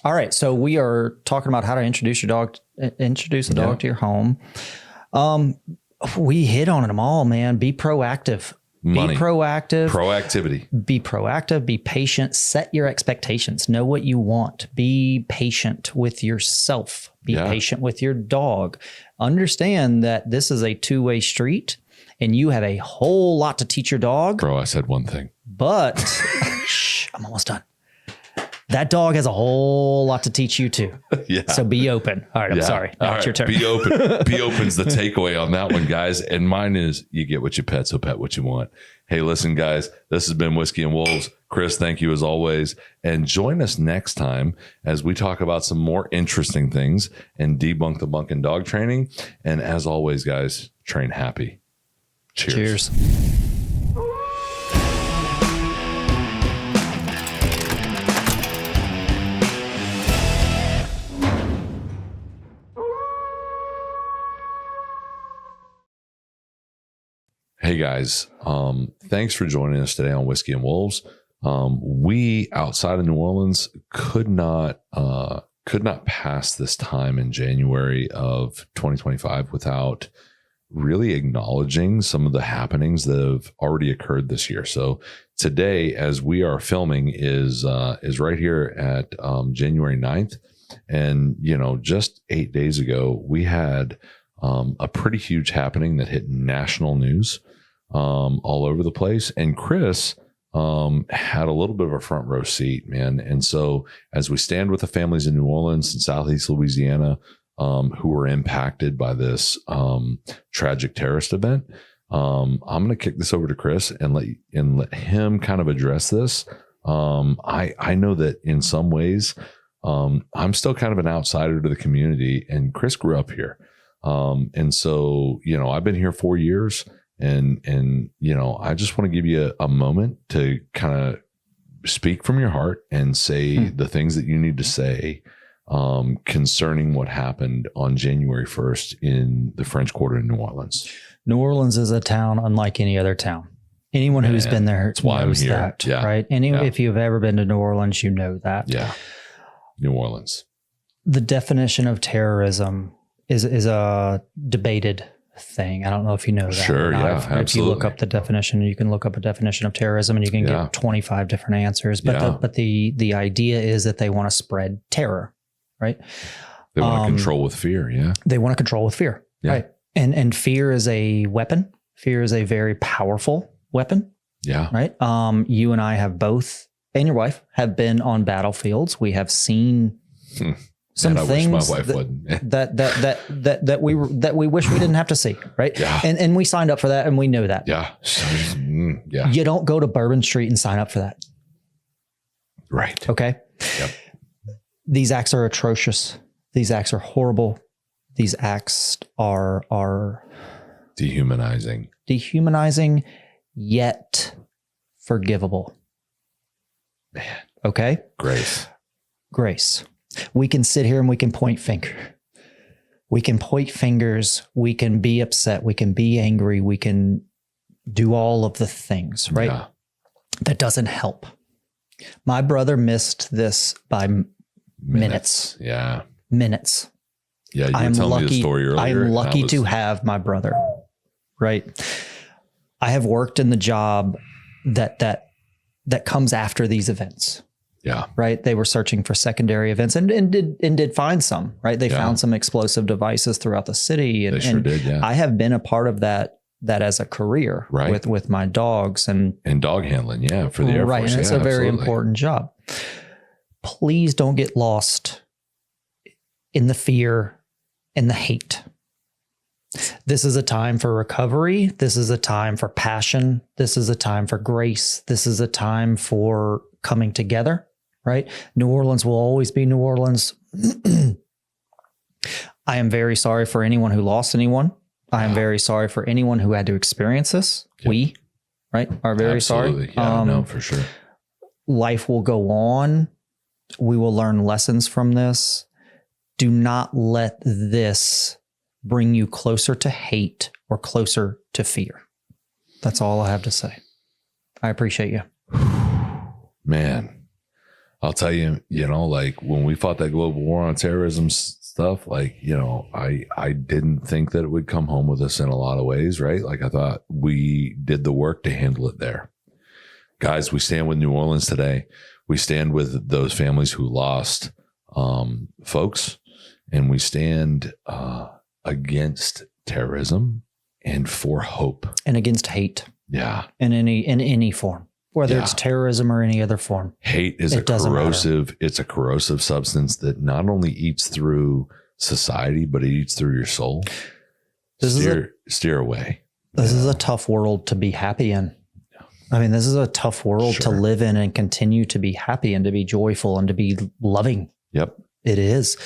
Speaker 2: right. So we are talking about how to introduce a dog to your home. We hit on them all, man. Be proactive.
Speaker 1: Money.
Speaker 2: Be proactive.
Speaker 1: Proactivity.
Speaker 2: Be proactive. Be patient. Set your expectations. Know what you want. Be patient with yourself. Be patient with your dog. Understand that this is a two-way street and you have a whole lot to teach your dog.
Speaker 1: Bro, I said one thing.
Speaker 2: But shh, I'm almost done. That dog has a whole lot to teach you too. So be open. All right. I'm sorry. Now it's your turn.
Speaker 1: Be open. Be open's the takeaway on that one, guys. And mine is you get what you pet, so pet what you want. Hey, listen, guys, this has been Whiskey and Wolves. Chris, thank you as always. And join us next time as we talk about some more interesting things and debunk the bunk and dog training. And as always, guys, train happy. Cheers. Hey guys, thanks for joining us today on Whiskey and Wolves. We outside of New Orleans could not pass this time in January of 2025 without really acknowledging some of the happenings that have already occurred this year. So today, as we are filming, is right here at January 9th. And, just 8 days ago, we had a pretty huge happening that hit national news all over the place. And Chris had a little bit of a front row seat, man. And so as we stand with the families in New Orleans and Southeast Louisiana who were impacted by this tragic terrorist event, I'm going to kick this over to Chris and let him kind of address this. I know that in some ways I'm still kind of an outsider to the community, and Chris grew up here. And so, I've been here 4 years and, I just want to give you a moment to kind of speak from your heart and say the things that you need to say, concerning what happened on January 1st in the French Quarter in New Orleans.
Speaker 2: New Orleans is a town unlike any other town. Anyone who's been there knows that, right? If you've ever been to New Orleans, you know that.
Speaker 1: Yeah. New Orleans.
Speaker 2: The definition of terrorism is a debated thing. I don't know if you know that.
Speaker 1: Sure, absolutely.
Speaker 2: If you look up the definition, you can look up a definition of terrorism and you can get 25 different answers. But the idea is that they want to spread terror, right?
Speaker 1: They want to control with fear,
Speaker 2: They want to control with fear, right? And fear is a weapon. Fear is a very powerful weapon.
Speaker 1: Yeah.
Speaker 2: Right? You and I have both, and your wife, have been on battlefields. We have seen some things that we wish we didn't have to see, right?
Speaker 1: Yeah.
Speaker 2: And we signed up for that, and we know that.
Speaker 1: Yeah.
Speaker 2: You don't go to Bourbon Street and sign up for that.
Speaker 1: Right.
Speaker 2: Okay.
Speaker 1: Yep.
Speaker 2: These acts are atrocious. These acts are horrible. These acts are
Speaker 1: dehumanizing,
Speaker 2: yet forgivable.
Speaker 1: Man.
Speaker 2: Okay. Grace. We can sit here and we can point fingers. We can point fingers. We can be upset. We can be angry. We can do all of the things, right?
Speaker 1: Yeah.
Speaker 2: That doesn't help. My brother missed this by minutes.
Speaker 1: Yeah.
Speaker 2: Minutes.
Speaker 1: Yeah. You were telling me the story earlier.
Speaker 2: I'm lucky to have my brother, right? I have worked in the job that comes after these events.
Speaker 1: Yeah.
Speaker 2: Right. They were searching for secondary events and did find some, right? They found some explosive devices throughout the city. And,
Speaker 1: they sure did. Yeah.
Speaker 2: I have been a part of that as a career, right, with my dogs and
Speaker 1: dog handling. Yeah. For the Air Force.
Speaker 2: Right. And it's a very important job. Please don't get lost in the fear and the hate. This is a time for recovery. This is a time for passion. This is a time for grace. This is a time for coming together, right? New Orleans will always be New Orleans. I am very sorry for anyone who lost anyone. I am very sorry for anyone who had to experience this. Yep. We, right, are very
Speaker 1: Absolutely.
Speaker 2: sorry.
Speaker 1: Yeah, no, for sure.
Speaker 2: Life will go on. We will learn lessons from this. Do not let this bring you closer to hate or closer to fear. That's all I have to say. I appreciate you.
Speaker 1: Man, I'll tell you, like when we fought that global war on terrorism stuff, like, I didn't think that it would come home with us in a lot of ways, right? Like I thought we did the work to handle it there. Guys, we stand with New Orleans today. We stand with those families who lost folks, and we stand against terrorism and for hope
Speaker 2: and against hate.
Speaker 1: Yeah.
Speaker 2: In any form, whether it's terrorism or any other form.
Speaker 1: Hate is it's a corrosive substance that not only eats through society, but it eats through your soul. Steer away.
Speaker 2: This is a tough world to be happy in. I mean, this is a tough world to live in and continue to be happy and to be joyful and to be loving.
Speaker 1: Yep.
Speaker 2: It is.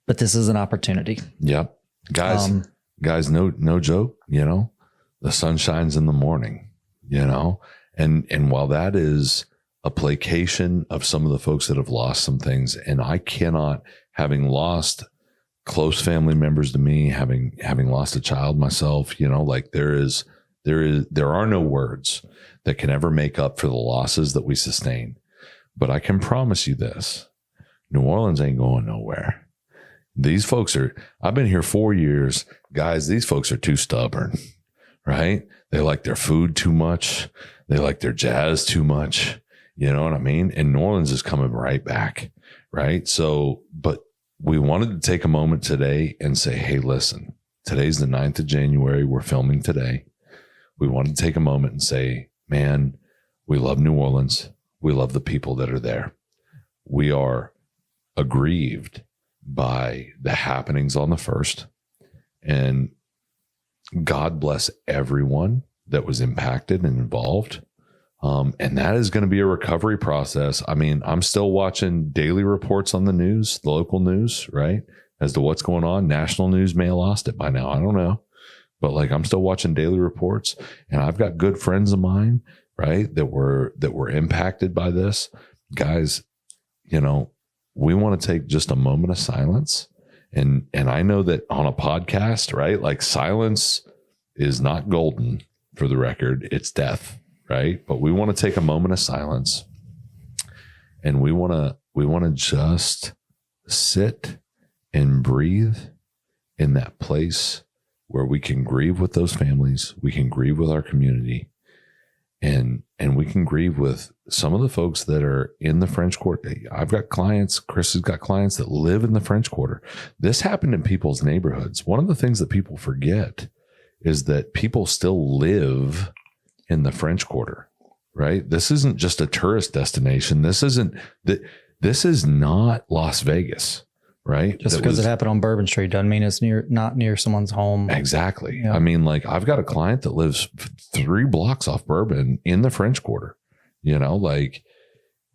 Speaker 2: But this is an opportunity.
Speaker 1: Yep. Guys, no joke, the sun shines in the morning, and while that is a placation of some of the folks that have lost some things, and I cannot, having lost close family members to me, having lost a child myself, like there are no words that can ever make up for the losses that we sustain. But I can promise you this, New Orleans ain't going nowhere. These folks I've been here 4 years. Guys, these folks are too stubborn, right? They like their food too much. They like their jazz too much. You know what I mean? And New Orleans is coming right back, right? So, but we wanted to take a moment today and say, hey, listen, today's the 9th of January. We're filming today. We wanted to take a moment and say, man, we love New Orleans. We love the people that are there. We are aggrieved by the happenings on the 1st, and God bless everyone that was impacted and involved. And that is going to be a recovery process. I mean, I'm still watching daily reports on the news, the local news, right? As to what's going on. National news may have lost it by now. I don't know. But like, I'm still watching daily reports, and I've got good friends of mine, right, that were impacted by this. Guys, we want to take just a moment of silence. And I know that on a podcast, right, like silence is not golden, for the record, it's death, right? But we want to take a moment of silence, and we want to just sit and breathe in that place where we can grieve with those families, we can grieve with our community, and we can grieve with some of the folks that are in the French Quarter. I've got clients, Chris has got clients that live in the French Quarter. This happened in people's neighborhoods. One of the things that people forget is that people still live in the French Quarter, right? This isn't just a tourist destination. This is not Las Vegas, right?
Speaker 2: Just because it happened on Bourbon Street doesn't mean it's not near someone's home.
Speaker 1: Exactly.
Speaker 2: Yeah.
Speaker 1: I mean, like, I've got a client that lives 3 blocks off Bourbon in the French Quarter. Like,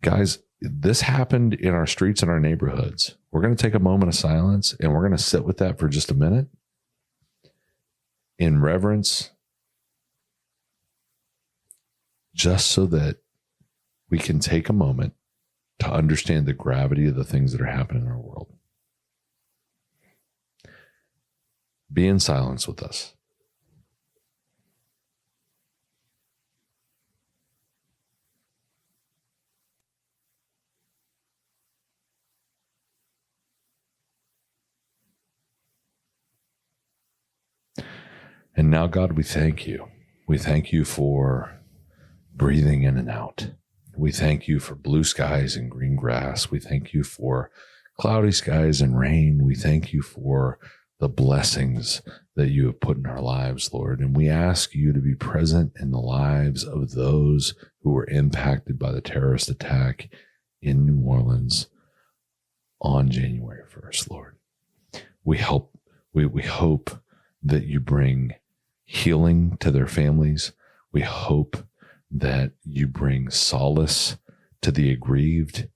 Speaker 1: guys, this happened in our streets and our neighborhoods. We're going to take a moment of silence, and we're going to sit with that for just a minute in reverence, just so that we can take a moment to understand the gravity of the things that are happening in our world. Be in silence with us. And now, God, we thank you. We thank you for breathing in and out. We thank you for blue skies and green grass. We thank you for cloudy skies and rain. We thank you for the blessings that you have put in our lives, Lord. And we ask you to be present in the lives of those who were impacted by the terrorist attack in New Orleans on January 1st, Lord. we hope that you bring healing to their families. We hope that you bring solace to the aggrieved,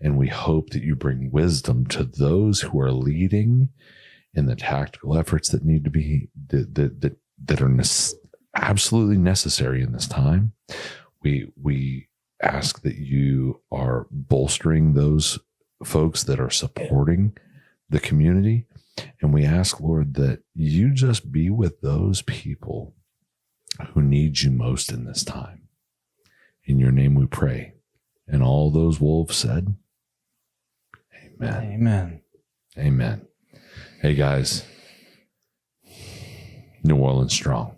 Speaker 1: and we hope that you bring wisdom to those who are leading in the tactical efforts that need to be that are absolutely necessary in this time. We ask that you are bolstering those folks that are supporting the community, and we ask, Lord, that you just be with those people who need you most in this time. In your name we pray. And all those wolves said, amen.
Speaker 2: Amen.
Speaker 1: Amen. Hey guys, New Orleans strong.